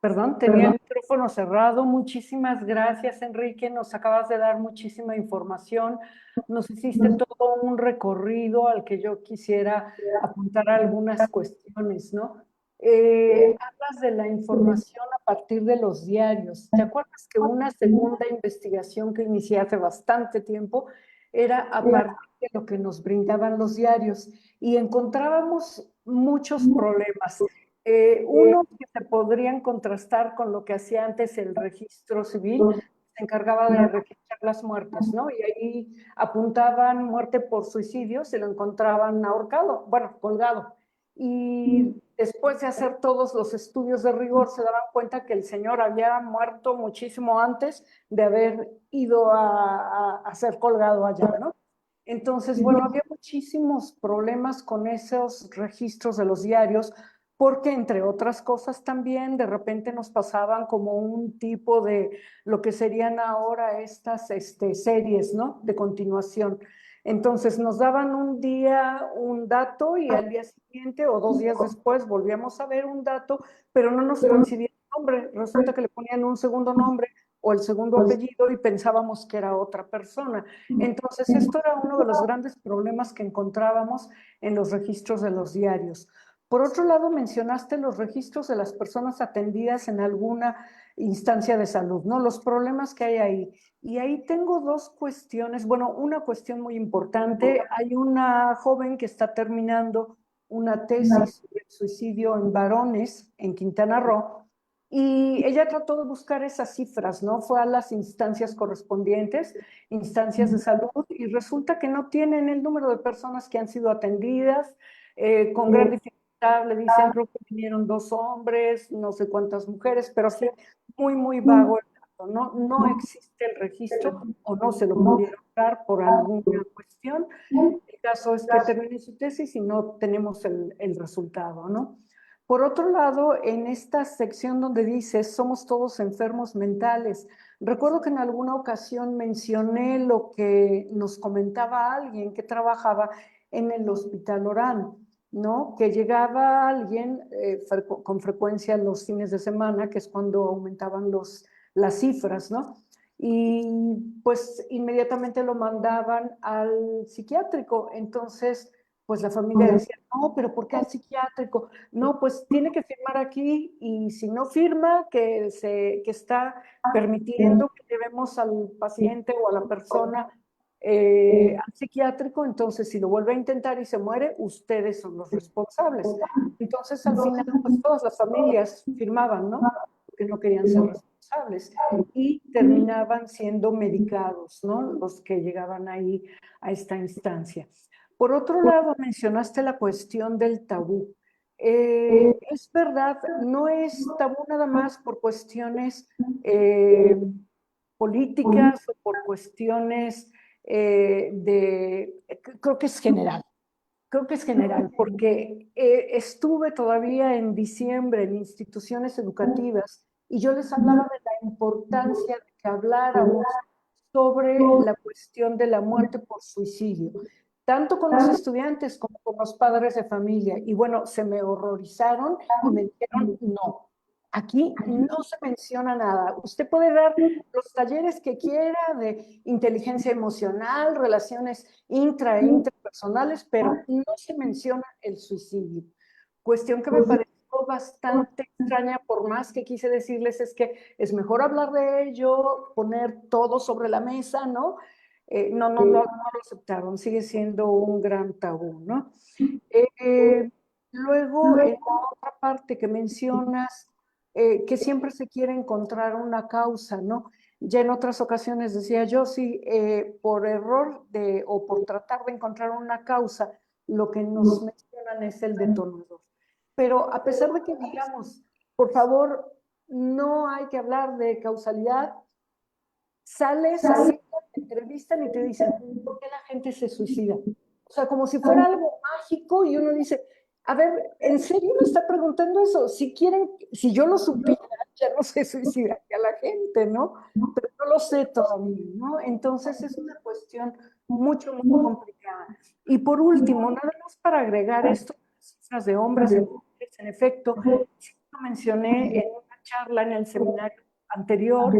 Perdón, tenía el micrófono cerrado. Muchísimas gracias, Enrique. Nos acabas de dar muchísima información. Nos hiciste todo un recorrido al que yo quisiera apuntar algunas cuestiones, ¿no? Hablas de la información a partir de los diarios. ¿Te acuerdas que una segunda investigación que inicié hace bastante tiempo era a partir de lo que nos brindaban los diarios? Y encontrábamos muchos problemas. Uno que se podrían contrastar con lo que hacía antes el registro civil, se encargaba de registrar las muertes, ¿no? Y ahí apuntaban muerte por suicidio, se lo encontraban ahorcado, bueno, colgado. y después de hacer todos los estudios de rigor se daban cuenta que el señor había muerto muchísimo antes de haber ido a ser colgado allá, ¿no? Entonces, bueno, había muchísimos problemas con esos registros de los diarios, porque entre otras cosas también de repente nos pasaban como un tipo de lo que serían ahora estas series, ¿no? De continuación. Entonces nos daban un día un dato y al día siguiente o 2 días después volvíamos a ver un dato, pero no nos coincidía el nombre. Resulta que le ponían un segundo nombre o el segundo apellido y pensábamos que era otra persona. Entonces esto era uno de los grandes problemas que encontrábamos en los registros de los diarios. Por otro lado, mencionaste los registros de las personas atendidas en alguna instancia de salud, ¿no? Los problemas que hay ahí. Y ahí tengo dos cuestiones. Bueno, una cuestión muy importante. Hay una joven que está terminando una tesis sobre el suicidio en varones en Quintana Roo y ella trató de buscar esas cifras, ¿no? Fue a las instancias correspondientes, instancias de salud, y resulta que no tienen el número de personas que han sido atendidas, con gran dificultad le dicen, creo que vinieron 2 hombres, no sé cuántas mujeres, pero sí, muy vago el dato, ¿no? No existe el registro o no se lo pudieron dar por alguna cuestión. El caso es que termine su tesis y no tenemos el resultado, ¿no? Por otro lado, en esta sección donde dice, somos todos enfermos mentales, recuerdo que en alguna ocasión mencioné lo que nos comentaba alguien que trabajaba en el Hospital Orán, ¿no? Que llegaba alguien con frecuencia los fines de semana, que es cuando aumentaban las cifras, ¿no? Y pues inmediatamente lo mandaban al psiquiátrico. Entonces, pues la familia decía, no, pero ¿por qué al psiquiátrico? No, pues tiene que firmar aquí y si no firma, que está permitiendo que llevemos al paciente o a la persona al psiquiátrico, entonces si lo vuelve a intentar y se muere, ustedes son los responsables. Entonces al final, pues todas las familias firmaban, ¿no? Porque no querían ser responsables y terminaban siendo medicados, ¿no? Los que llegaban ahí a esta instancia. Por otro lado, mencionaste la cuestión del tabú. Es verdad, no es tabú nada más por cuestiones políticas o por cuestiones creo que es general. Creo que es general, porque estuve todavía en diciembre en instituciones educativas y yo les hablaba de la importancia de que habláramos sobre la cuestión de la muerte por suicidio, tanto con los estudiantes como con los padres de familia. Y bueno, se me horrorizaron y me dijeron, no, aquí no se menciona nada. Usted puede dar los talleres que quiera de inteligencia emocional, relaciones intra e interpersonales, pero no se menciona el suicidio. Cuestión que me pareció bastante extraña, por más que quise decirles es que es mejor hablar de ello, poner todo sobre la mesa, ¿no? No lo aceptaron, sigue siendo un gran tabú, ¿no? Luego, en otra parte que mencionas, que siempre se quiere encontrar una causa, ¿no? Ya en otras ocasiones decía yo, sí, por error o por tratar de encontrar una causa, lo que nos mencionan es el detonador. Pero a pesar de que digamos, por favor, no hay que hablar de causalidad, sales, te entrevistan y te dicen, ¿por qué la gente se suicida? O sea, como si fuera algo mágico y uno dice, a ver, ¿en serio me está preguntando eso? Si quieren, si yo lo supiera, ya no se suicidaría la gente, ¿no? Pero no lo sé todavía, ¿no? Entonces es una cuestión muy complicada. Y por último, nada más para agregar esto, cifras de hombres y mujeres, en efecto, lo mencioné en una charla en el seminario anterior,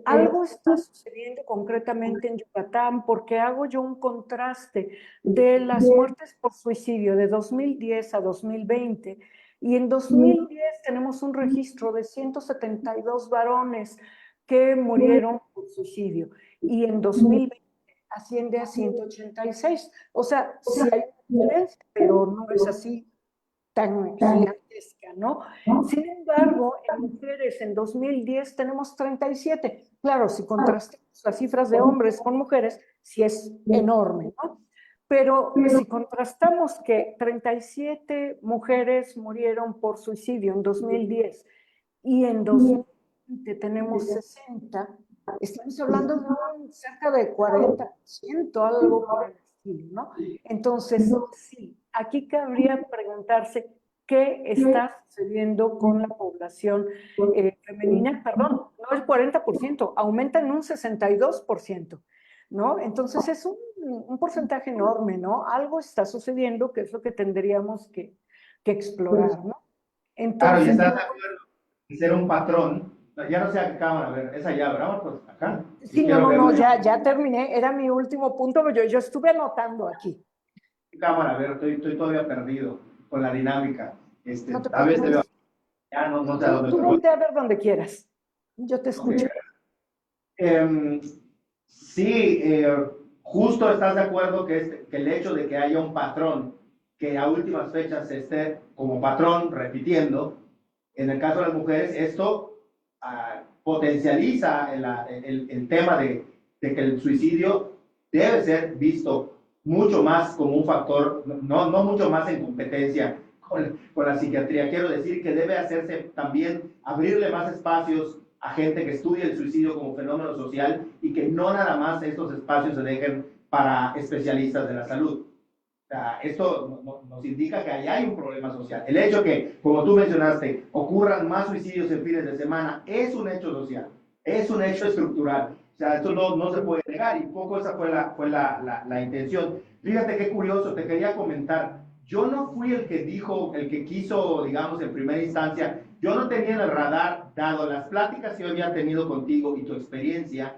algo está sucediendo concretamente en Yucatán porque hago yo un contraste de las muertes por suicidio de 2010 a 2020 y en 2010 tenemos un registro de 172 varones que murieron por suicidio y en 2020 asciende a 186. O sea, sí hay diferencia, pero no es así tan gigantesca, ¿no? Sin embargo, en mujeres en 2010 tenemos 37. Claro, si contrastamos las cifras de hombres con mujeres, sí es enorme, ¿no? Pero si contrastamos que 37 mujeres murieron por suicidio en 2010 y en 2020 tenemos 60, estamos hablando de cerca de 40%, algo por el estilo, ¿no? Entonces, sí, aquí cabría preguntarse qué está sucediendo con la población femenina, perdón, no el 40%, aumenta en un 62%. ¿No? Entonces es un porcentaje enorme, ¿no? Algo está sucediendo que es lo que tendríamos que explorar, ¿no? Claro, y Entonces, estás de acuerdo en ser un patrón. Ya no sé a qué cámara, a ver, es allá, ¿verdad? Pues acá. sí, no, ya terminé, era mi último punto, pero yo estuve anotando aquí. Cámara, a ver, estoy todavía perdido con la dinámica. No te A veces te veo, preocupes. ya no sé a dónde Tú te voy. voltea a ver donde quieras. Yo te escucho. Sí, justo estás de acuerdo que el hecho de que haya un patrón que a últimas fechas se esté como patrón repitiendo, en el caso de las mujeres, esto potencializa el tema de que el suicidio debe ser visto mucho más como un factor, no mucho más en competencia con la psiquiatría. Quiero decir que debe hacerse también, abrirle más espacios a gente que estudie el suicidio como fenómeno social y que no nada más estos espacios se dejen para especialistas de la salud. O sea, esto nos indica que ahí hay un problema social. El hecho que, como tú mencionaste, ocurran más suicidios en fines de semana es un hecho social, es un hecho estructural. O sea, esto no se puede negar y un poco esa fue la intención. Fíjate qué curioso, te quería comentar. Yo no fui el que dijo, el que quiso, digamos, en primera instancia. Yo no tenía en el radar, dado las pláticas que yo había tenido contigo y tu experiencia,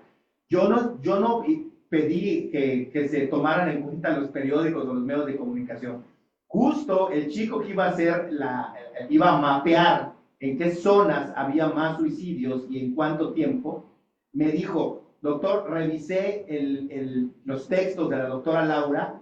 yo no pedí que se tomaran en cuenta los periódicos o los medios de comunicación. Justo el chico que iba a hacer iba a mapear en qué zonas había más suicidios y en cuánto tiempo, me dijo, doctor, revisé los textos de la doctora Laura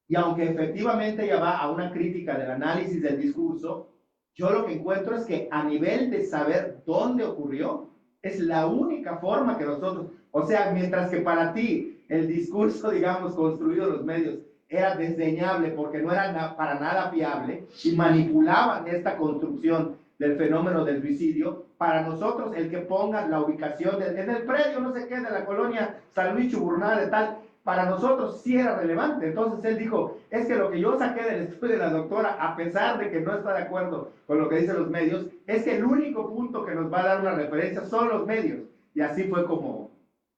y aunque efectivamente ella va a una crítica del análisis del discurso, yo lo que encuentro es que a nivel de saber dónde ocurrió, es la única forma que nosotros, o sea, mientras que para ti el discurso, digamos, construido en los medios era desdeñable porque no era para nada fiable y manipulaban esta construcción del fenómeno del suicidio, para nosotros el que ponga la ubicación en el predio, no sé qué, de la colonia San Luis Chuburnal, de tal, para nosotros sí era relevante. Entonces él dijo, es que lo que yo saqué del estudio de la doctora, a pesar de que no está de acuerdo con lo que dicen los medios, es que el único punto que nos va a dar una referencia son los medios. Y así fue como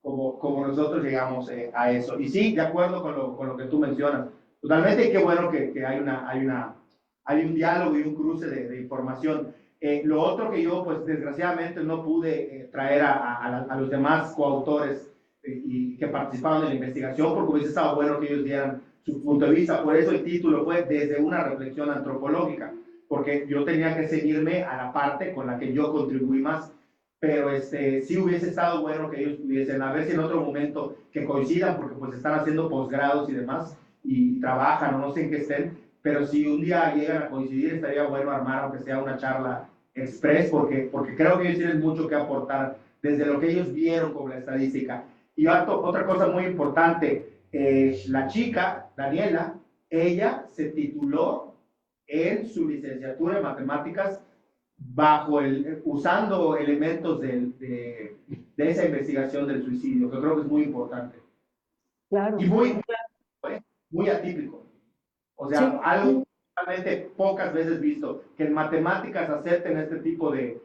nosotros llegamos a eso. Y sí, de acuerdo con lo que tú mencionas. Totalmente, y qué bueno que hay un diálogo y un cruce de información. Lo otro que yo, pues desgraciadamente no pude traer a los demás coautores y que participaron en la investigación, porque hubiese estado bueno que ellos dieran su punto de vista. Por eso el título fue Desde una reflexión antropológica, porque yo tenía que seguirme a la parte con la que yo contribuí más. Pero sí hubiese estado bueno que ellos pudiesen, a ver si en otro momento que coincidan, porque pues están haciendo posgrados y demás, y trabajan o no sé en qué estén, pero si un día llegan a coincidir, estaría bueno armar, aunque sea una charla express, porque creo que ellos tienen mucho que aportar desde lo que ellos vieron con la estadística. Y otra cosa muy importante, la chica, Daniela, ella se tituló en su licenciatura en matemáticas usando elementos de esa investigación del suicidio, que creo que es muy importante. Claro. Y muy atípico. O sea, sí, algo realmente pocas veces visto, que en matemáticas acepten este tipo de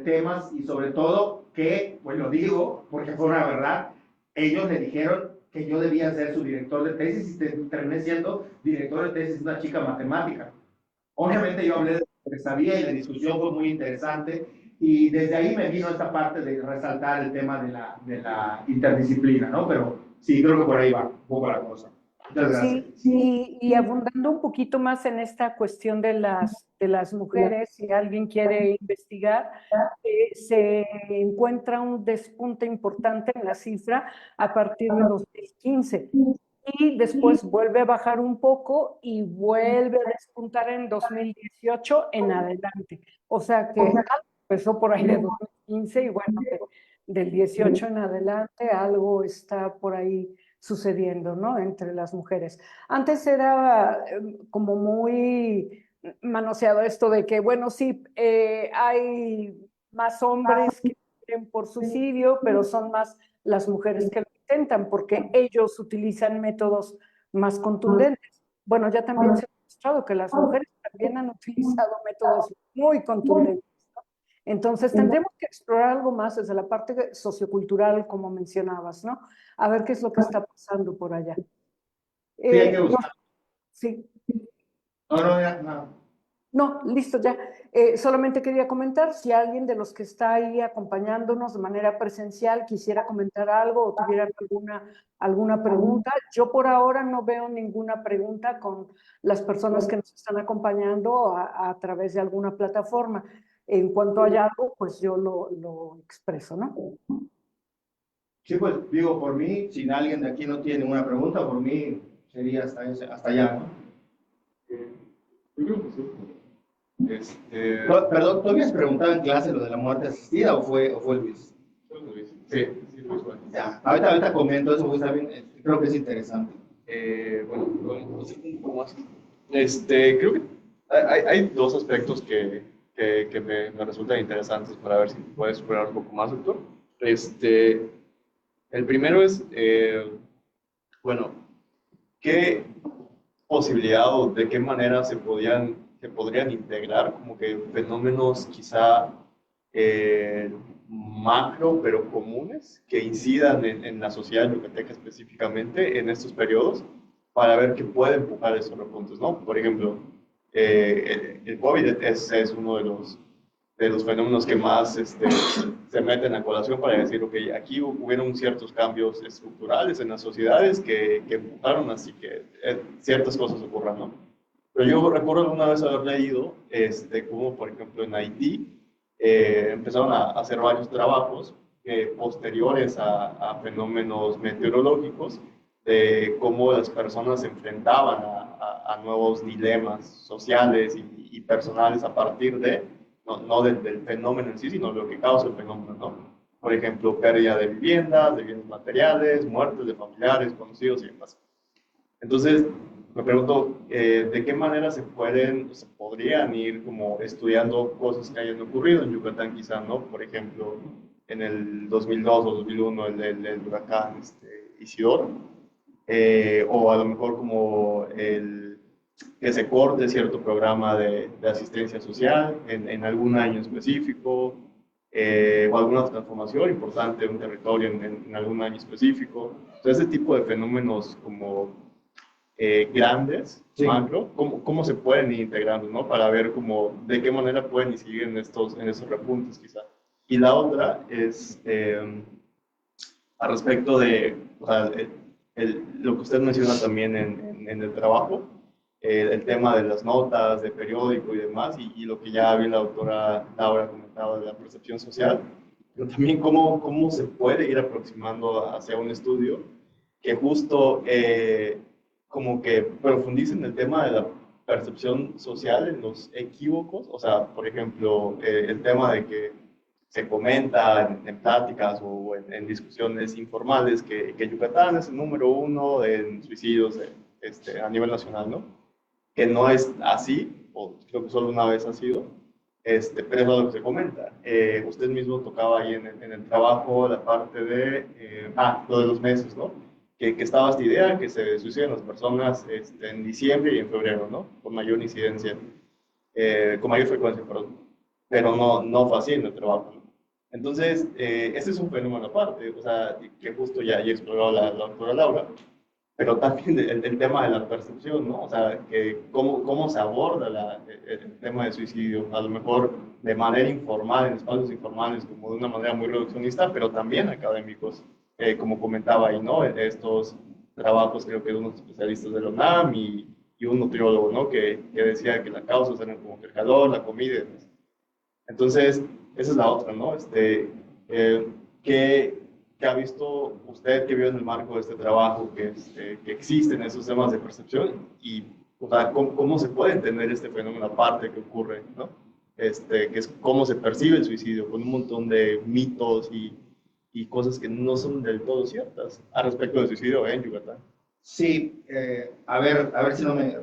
temas y sobre todo que, pues lo digo porque fue una verdad, ellos le dijeron que yo debía ser su director de tesis y terminé siendo director de tesis de una chica matemática. Obviamente yo hablé de lo que sabía y la discusión fue muy interesante y desde ahí me vino esta parte de resaltar el tema de la interdisciplina, ¿no? Pero sí, creo que por ahí va un poco la cosa. Sí, y abundando un poquito más en esta cuestión de las mujeres, si alguien quiere investigar, se encuentra un despunte importante en la cifra a partir de 2015. Y después vuelve a bajar un poco y vuelve a despuntar en 2018 en adelante. O sea que empezó por ahí de 2015 y bueno, del 18 en adelante algo está por ahí sucediendo, ¿no? Entre las mujeres. Antes era como muy manoseado esto de que, bueno, sí, hay más hombres que mueren por suicidio, pero son más las mujeres que lo intentan porque ellos utilizan métodos más contundentes. Bueno, ya también se ha demostrado que las mujeres también han utilizado métodos muy contundentes. Entonces, tendremos que explorar algo más desde la parte sociocultural, como mencionabas, ¿no? A ver qué es lo que está pasando por allá. Sí, hay que buscar. Sí. No, no, ya, no. No, listo, ya. Solamente quería comentar, si alguien de los que está ahí acompañándonos de manera presencial quisiera comentar algo o tuviera alguna pregunta. Yo por ahora no veo ninguna pregunta con las personas que nos están acompañando a través de alguna plataforma. En cuanto haya algo, pues yo lo expreso, ¿no? Sí, pues digo, por mí, si alguien de aquí no tiene ninguna pregunta, por mí sería hasta allá, ¿no? Yo creo que sí. Perdón, ¿tú habías preguntado en clase lo de la muerte asistida o fue Luis? Sí, Sí, Luis Juan. ya. Ahorita comento eso, está bien, creo que es interesante. Bueno, un poco más. Creo que hay dos aspectos que me resultan interesantes para ver si puedes explorar un poco más, doctor. El primero es, bueno, ¿qué posibilidad o de qué manera se podrían integrar como que fenómenos quizá macro pero comunes que incidan en la sociedad yucateca específicamente en estos periodos para ver qué puede empujar esos repuntes, ¿no? Por ejemplo, el COVID es uno de los fenómenos que más se meten a colación para decir, ok, aquí hubieron ciertos cambios estructurales en las sociedades que empujaron así que ciertas cosas ocurran, ¿no? Pero yo recuerdo alguna vez haber leído, como por ejemplo en Haití, empezaron a hacer varios trabajos posteriores a fenómenos meteorológicos, de cómo las personas se enfrentaban a nuevos dilemas sociales y personales a partir no del fenómeno en sí, sino lo que causa el fenómeno, ¿no? Por ejemplo, pérdida de viviendas, de bienes materiales, muertes de familiares, conocidos y demás. Entonces, me pregunto, ¿de qué manera se podrían ir como estudiando cosas que hayan ocurrido en Yucatán quizá, ¿no? Por ejemplo, en el 2002 o 2001, el huracán Isidoro, o a lo mejor como que se corte cierto programa de asistencia social en algún año específico, o alguna transformación importante de un territorio en algún año específico. Entonces, ese tipo de fenómenos como grandes, Sí. macro, cómo se pueden ir integrando, ¿no? Para ver de qué manera pueden incidir en esos repuntes, quizá. Y la otra es al respecto de, o sea, lo que usted menciona también en el trabajo, el tema de las notas, de periódico y demás, y lo que ya bien la doctora Laura comentaba de la percepción social, pero también cómo se puede ir aproximando hacia un estudio que justo como que profundice en el tema de la percepción social, en los equívocos, o sea, por ejemplo, el tema de que se comenta en pláticas o en discusiones informales que Yucatán es el número uno en suicidios a nivel nacional, ¿no? Que no es así, o creo que solo una vez ha sido, pero es lo que se comenta. Usted mismo tocaba ahí en el trabajo la parte de, lo de los meses, ¿no? Que estaba esta idea que se suicidan las personas en diciembre y en febrero, ¿no? Con mayor incidencia, con mayor frecuencia, perdón. Pero no fue así en el trabajo, ¿no? Entonces, este es un fenómeno aparte, o sea, que justo ya exploró la doctora Laura, pero también el tema de la percepción, ¿no? O sea, que cómo se aborda el tema del suicidio, a lo mejor de manera informal, en espacios informales, como de una manera muy reduccionista, pero también académicos, como comentaba ahí, ¿no? Estos trabajos creo que de unos especialistas de la UNAM y un nutriólogo, ¿no? Que decía que las causas eran como que el calor, la comida y demás. Entonces, esa es la otra, ¿no? ¿Qué ha visto usted, que vio en el marco de este trabajo, que existen esos temas de percepción y o sea, cómo se puede entender este fenómeno aparte que ocurre, ¿no? Que es cómo se percibe el suicidio, con un montón de mitos y cosas que no son del todo ciertas al respecto del suicidio en Yucatán. Sí, a ver si no me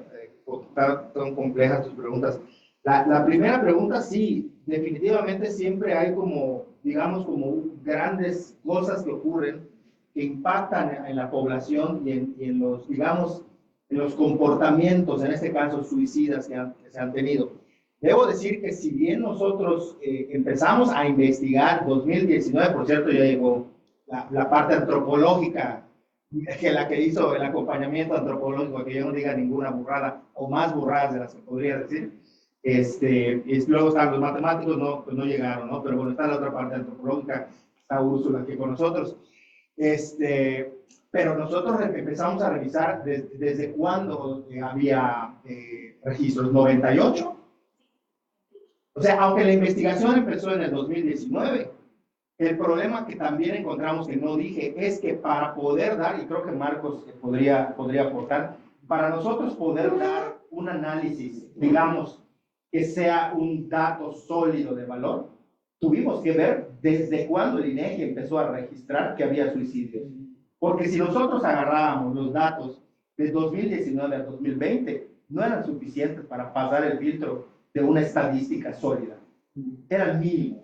tan complejas tus preguntas. La primera pregunta, sí, definitivamente siempre hay como, digamos, como grandes cosas que ocurren que impactan en la población y en los, digamos, en los comportamientos, en este caso suicidas que se han tenido. Debo decir que si bien nosotros empezamos a investigar, 2019, por cierto, ya llegó la parte antropológica, que la que hizo el acompañamiento antropológico, que yo no diga ninguna burrada, o más burradas de las que podría decir, y luego están los matemáticos, no, pues no llegaron, ¿no? Pero bueno, está la otra parte antropológica, está Úrsula aquí con nosotros. Pero nosotros empezamos a revisar desde cuándo había registros, 98. O sea, aunque la investigación empezó en el 2019, el problema que también encontramos, que no dije, es que para poder dar, y creo que Marcos podría aportar, para nosotros poder dar un análisis, digamos, que sea un dato sólido de valor, tuvimos que ver desde cuándo el INEGI empezó a registrar que había suicidios. Porque si nosotros agarrábamos los datos de 2019 a 2020, no eran suficientes para pasar el filtro de una estadística sólida. Eran mínimos.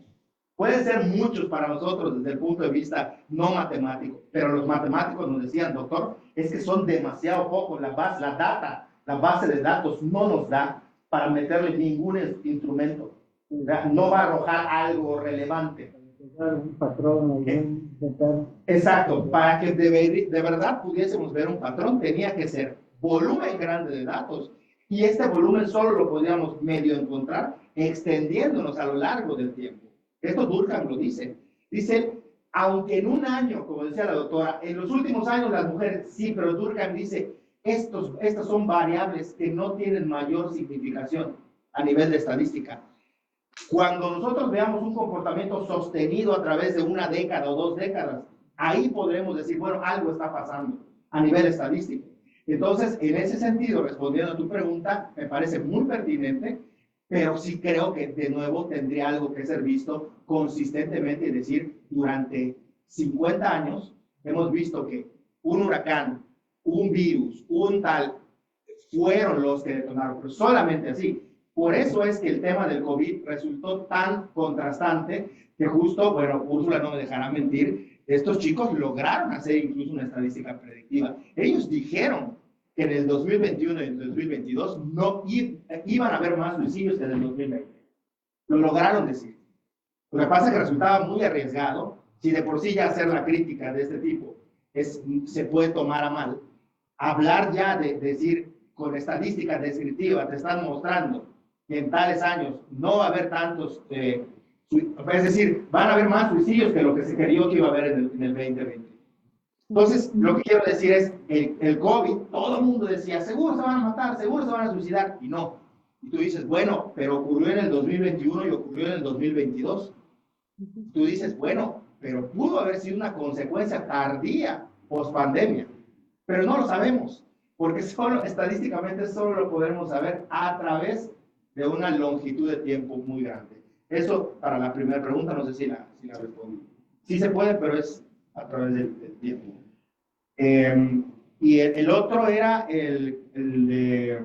Pueden ser muchos para nosotros desde el punto de vista no matemático, pero los matemáticos nos decían, doctor, es que son demasiado pocos, la base de datos no nos da para meterle ningún instrumento. No va a arrojar algo relevante. Un patrón, Exacto, para que de verdad pudiésemos ver un patrón, tenía que ser volumen grande de datos, y este volumen solo lo podíamos medio encontrar extendiéndonos a lo largo del tiempo. Esto Durkheim lo dice. Dice, aunque en un año, como decía la doctora, en los últimos años las mujeres, sí, pero Durkheim dice, estas son variables que no tienen mayor significación a nivel de estadística. Cuando nosotros veamos un comportamiento sostenido a través de una década o 2 décadas, ahí podremos decir, bueno, algo está pasando a nivel estadístico. Entonces, en ese sentido, respondiendo a tu pregunta, me parece muy pertinente, pero sí creo que de nuevo tendría algo que ser visto consistentemente, es decir, durante 50 años hemos visto que un huracán, un virus, un tal, fueron los que detonaron, pero solamente así. Por eso es que el tema del COVID resultó tan contrastante que justo, bueno, Úrsula no me dejará mentir, estos chicos lograron hacer incluso una estadística predictiva. Ellos dijeron que en el 2021 y en el 2022 no iban a haber más suicidios que en el 2020. Lo lograron decir. Lo que pasa es que resultaba muy arriesgado. Si de por sí ya hacer la crítica de este tipo se puede tomar a mal, hablar ya de decir con estadísticas descriptivas, te están mostrando que en tales años no va a haber tantos, es decir, van a haber más suicidios que lo que se creyó que iba a haber en el 2020. Entonces, lo que quiero decir es, el COVID, todo el mundo decía, seguro se van a matar, seguro se van a suicidar, y no. Y tú dices, bueno, pero ocurrió en el 2021 y ocurrió en el 2022. Tú dices, bueno, pero pudo haber sido una consecuencia tardía, post-pandemia. Pero no lo sabemos, porque estadísticamente solo lo podemos saber a través de una longitud de tiempo muy grande. Eso, para la primera pregunta, no sé si la respondí. Sí se puede, pero es a través del tiempo. Y el otro era el de...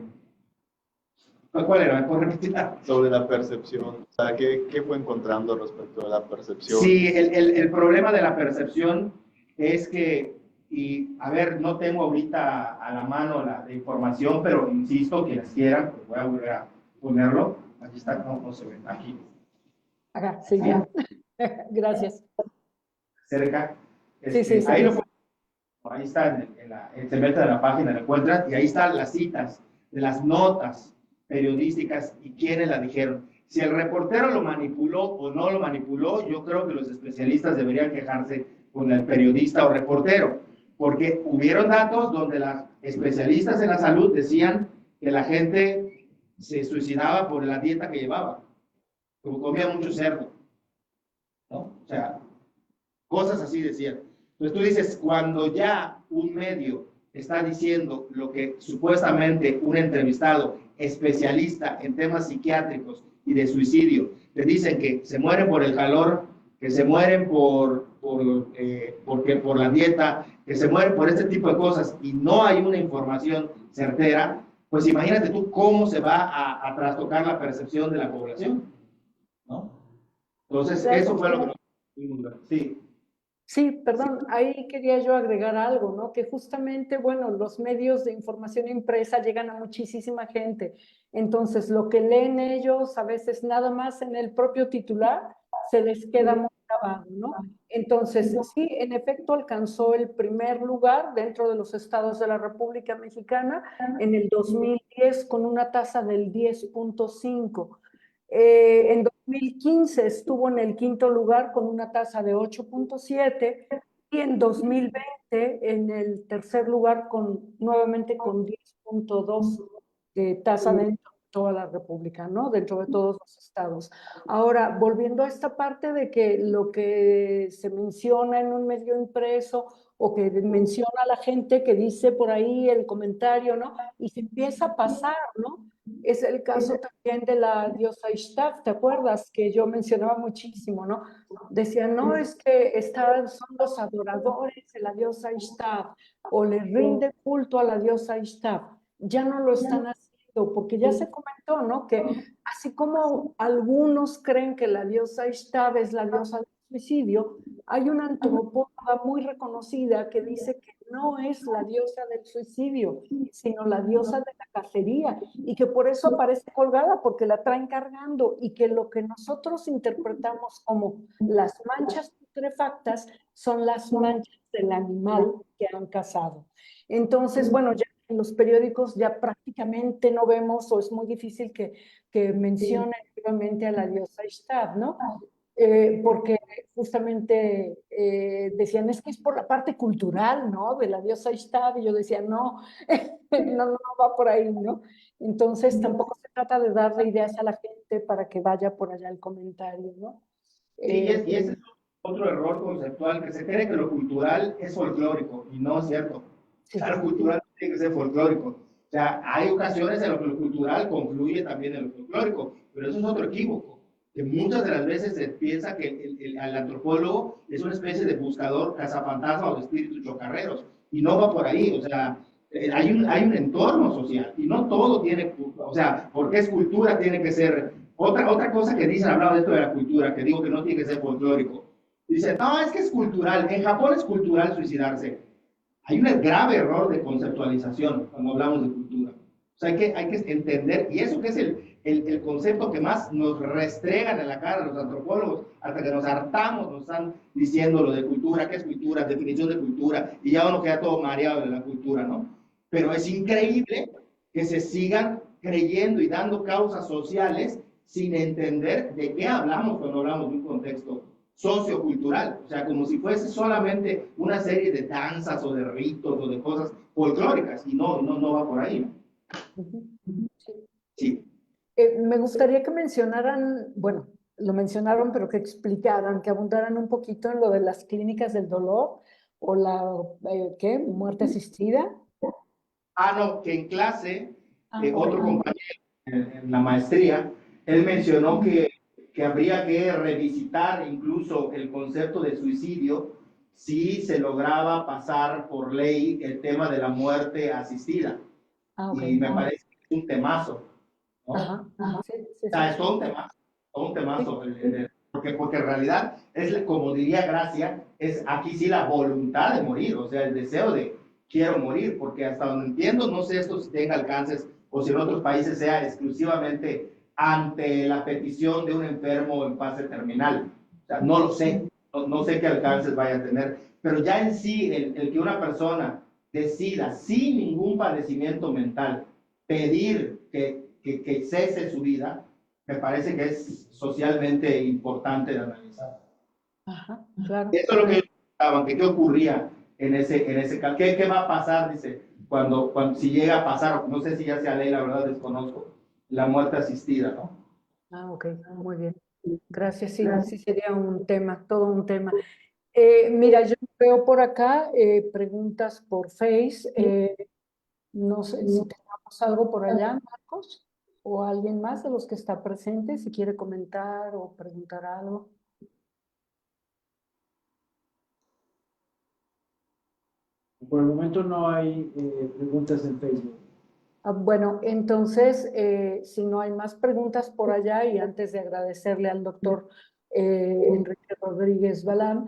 ¿Cuál era? ¿Me puedo repetir? Sobre la percepción. O sea, ¿qué fue encontrando respecto a la percepción? Sí, el problema de la percepción es que, y a ver, no tengo ahorita a la mano la información, pero insisto, quienes quieran, pues voy a volver a ponerlo. Aquí está, no se ve, aquí. Acá, sí, ya. Gracias. Cerca. Sí. Ahí ahí está, se mete en la página, lo encuentran, y ahí están las citas de las notas periodísticas y quiénes la dijeron. Si el reportero lo manipuló o no lo manipuló, yo creo que los especialistas deberían quejarse con el periodista o reportero, porque hubieron datos donde las especialistas en la salud decían que la gente se suicidaba por la dieta que llevaba, como comía mucho cerdo, ¿no? O sea, cosas así decían. Entonces tú dices, cuando ya un medio está diciendo lo que supuestamente un entrevistado especialista en temas psiquiátricos y de suicidio, le dicen que se mueren por el calor, que se mueren por porque por la dieta, que se mueren por este tipo de cosas y no hay una información certera, pues imagínate tú cómo se va a trastocar la percepción de la población, ¿no? Entonces, eso fue lo que nos tuvimos que ver. Sí. Sí, perdón, ahí quería yo agregar algo, ¿no? Que justamente, bueno, los medios de información impresa llegan a muchísima gente. Entonces, lo que leen ellos, a veces nada más en el propio titular, se les queda muy grabado, ¿no? Entonces, sí, en efecto, alcanzó el primer lugar dentro de los estados de la República Mexicana en el 2010 con una tasa del 10.5. En 2015 estuvo en el quinto lugar con una tasa de 8.7 y en 2020 en el tercer lugar nuevamente con 10.2 de tasa dentro de toda la República, ¿no? Dentro de todos los estados. Ahora, volviendo a esta parte de que lo que se menciona en un medio impreso o que menciona la gente que dice por ahí el comentario, ¿no? Y se empieza a pasar, ¿no? Es el caso también de la diosa Ishtar, ¿te acuerdas? Que yo mencionaba muchísimo, ¿no? Decían, no, es que son los adoradores de la diosa Ishtar o le rinden culto a la diosa Ishtar. Ya no lo están haciendo, porque ya se comentó, ¿no? Que así como algunos creen que la diosa Ishtar es la diosa del suicidio, hay una antropóloga muy reconocida que dice que no es la diosa del suicidio, sino la diosa de la cacería, y que por eso aparece colgada, porque la traen cargando, y que lo que nosotros interpretamos como las manchas putrefactas son las manchas del animal que han cazado. Entonces, bueno, ya en los periódicos ya prácticamente no vemos, o es muy difícil que mencionen nuevamente a la diosa Ishtar, ¿no? Porque justamente decían, es que es por la parte cultural, ¿no? De la diosa Ishtar, y yo decía, no, no va por ahí, ¿no? Entonces tampoco se trata de darle ideas a la gente para que vaya por allá el comentario, ¿no? Sí, y ese es otro error conceptual, que se cree que lo cultural es folclórico, y no es cierto. Sí. O sea, lo cultural tiene que ser folclórico. O sea, hay ocasiones en las que lo cultural confluye también en lo folclórico, pero eso es otro equívoco, que muchas de las veces se piensa que el antropólogo es una especie de buscador, cazafantasma o de espíritus chocarreros, y no va por ahí. O sea, hay un entorno social, y no todo tiene, o sea, porque es cultura, tiene que ser. Otra cosa que dicen, hablando de esto de la cultura, que digo que no tiene que ser folclórico. Dicen, no, es que es cultural. En Japón es cultural suicidarse. Hay un grave error de conceptualización cuando hablamos de cultura. O sea, hay que entender, y eso que es el concepto que más nos restregan en la cara los antropólogos, hasta que nos hartamos, nos están diciendo lo de cultura, qué es cultura, definición de cultura, y ya uno queda todo mareado de la cultura, ¿no? Pero es increíble que se sigan creyendo y dando causas sociales sin entender de qué hablamos cuando hablamos de un contexto sociocultural, o sea, como si fuese solamente una serie de danzas o de ritos o de cosas folclóricas, y no va por ahí. Sí. Me gustaría que mencionaran, bueno, lo mencionaron, pero que explicaran, que abundaran un poquito en lo de las clínicas del dolor o la, ¿qué? Muerte asistida. No, que en clase, otro compañero en la maestría, él mencionó que habría que revisitar incluso el concepto de suicidio si se lograba pasar por ley el tema de la muerte asistida. Okay. Y me parece que es un temazo, ¿no? Ajá. Sí, O sea, es todo un temazo, sí. Porque en realidad es, como diría Gracia, es aquí sí la voluntad de morir, o sea, el deseo de quiero morir, porque hasta donde entiendo, no sé esto si tenga alcances o si en otros países sea exclusivamente ante la petición de un enfermo en fase terminal. O sea, no lo sé, no sé qué alcances vaya a tener, pero ya en sí, el que una persona decida sin ningún padecimiento mental pedir que cese su vida, me parece que es socialmente importante de analizar. Ajá, claro. Eso es lo que ellos pensaban, que qué ocurría en ese caso, ¿qué va a pasar? Dice, cuando si llega a pasar, no sé si ya sea ley, la verdad desconozco, la muerte asistida, ¿no? Ok, muy bien. Gracias, sí sería un tema, todo un tema. Mira, yo veo por acá preguntas por Face. No sé si tenemos algo por allá, Marcos, o alguien más de los que está presente, si quiere comentar o preguntar algo. Por el momento no hay preguntas en Facebook. Bueno, entonces, si no hay más preguntas por allá, y antes de agradecerle al doctor Enrique Rodríguez Balam,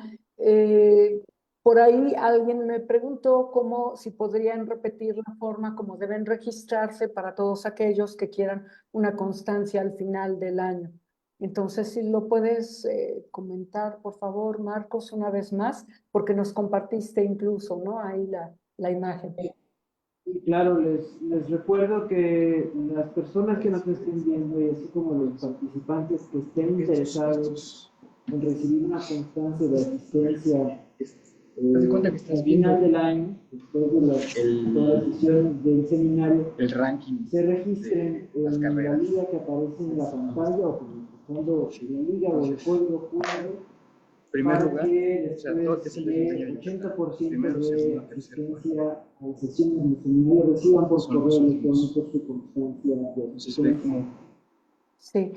por ahí alguien me preguntó si podrían repetir la forma como deben registrarse para todos aquellos que quieran una constancia al final del año. Entonces, si lo puedes comentar, por favor, Marcos, una vez más, porque nos compartiste incluso, ¿no? Ahí la imagen. Y claro, les recuerdo que las personas que nos estén viendo y así como los participantes que estén interesados en recibir una constancia de asistencia al final del año, después de todas las sesiones del seminario, el ranking se registren de las en la carreras. liga que aparece en la pantalla o buscando la liga o el código QR. Primer Para lugar, que o sea, todo después es el de de 80% primero, de segundo, tercero, asistencia a sesiones de seminario reciban por Son correo los electrónico su constancia de entonces ve asistencia. como Sí,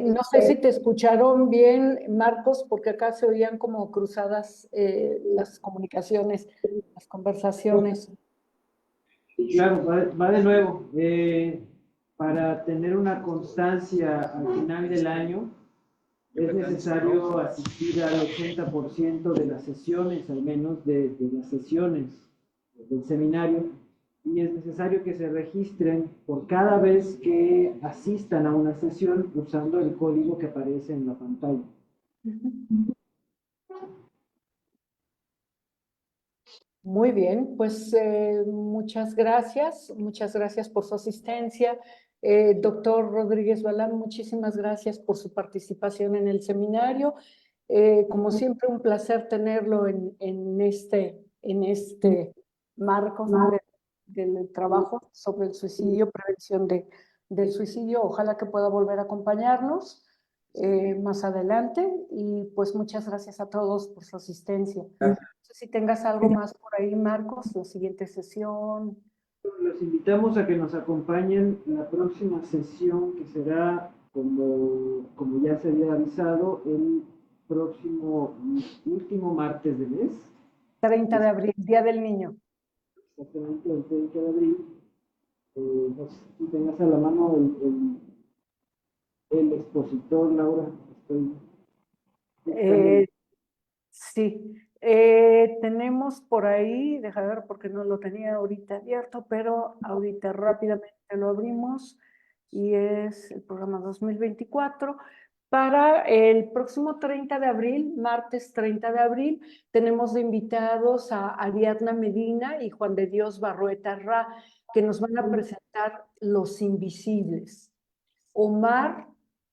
no sé si te escucharon bien, Marcos, porque acá se oían como cruzadas las comunicaciones, las conversaciones. Claro, va de nuevo. Para tener una constancia al final del año, es necesario asistir al 80% de las sesiones, al menos de las sesiones del seminario, y es necesario que se registren por cada vez que asistan a una sesión usando el código que aparece en la pantalla. Muy bien, pues muchas gracias por su asistencia. Doctor Rodríguez Balán, muchísimas gracias por su participación en el seminario. Como siempre, un placer tenerlo en este marco del trabajo sobre el suicidio, prevención del suicidio. Ojalá que pueda volver a acompañarnos más adelante, y pues muchas gracias a todos por su asistencia. No sé si tengas algo más por ahí, Marcos, la siguiente sesión. Los invitamos a que nos acompañen en la próxima sesión, que será, como ya se había avisado, el próximo último martes del mes. 30 de abril, Día del Niño. Exactamente, el 30 de abril. No sé si tengas a la mano el expositor, Laura. Sí, tenemos por ahí, déjame ver porque no lo tenía ahorita abierto, pero ahorita rápidamente lo abrimos, y es el programa 2024. Para el próximo 30 de abril, martes 30 de abril, tenemos de invitados a Ariadna Medina y Juan de Dios Barrueta Ra, que nos van a presentar Los Invisibles. Omar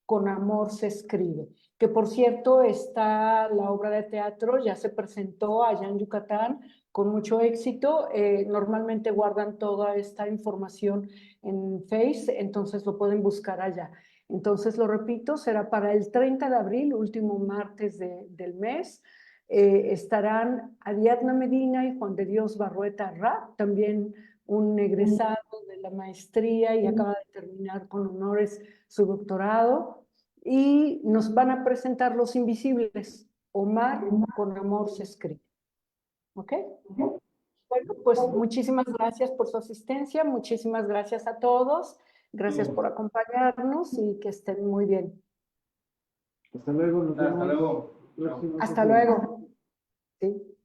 con amor se escribe, que por cierto está la obra de teatro, ya se presentó allá en Yucatán con mucho éxito. Normalmente guardan toda esta información en Face, entonces lo pueden buscar allá. Entonces lo repito, será para el 30 de abril, último martes del mes. Estarán Ariadna Medina y Juan de Dios Barrueta Ra, también un egresado de la maestría y acaba de terminar con honores su doctorado, y nos van a presentar Los Invisibles. Omar con amor se escribe. ¿Ok? Bueno, pues muchísimas gracias por su asistencia, muchísimas gracias a todos, gracias por acompañarnos y que estén muy bien. Hasta luego. Nos vemos. Hasta luego. Próxima Hasta sesión. luego. Sí.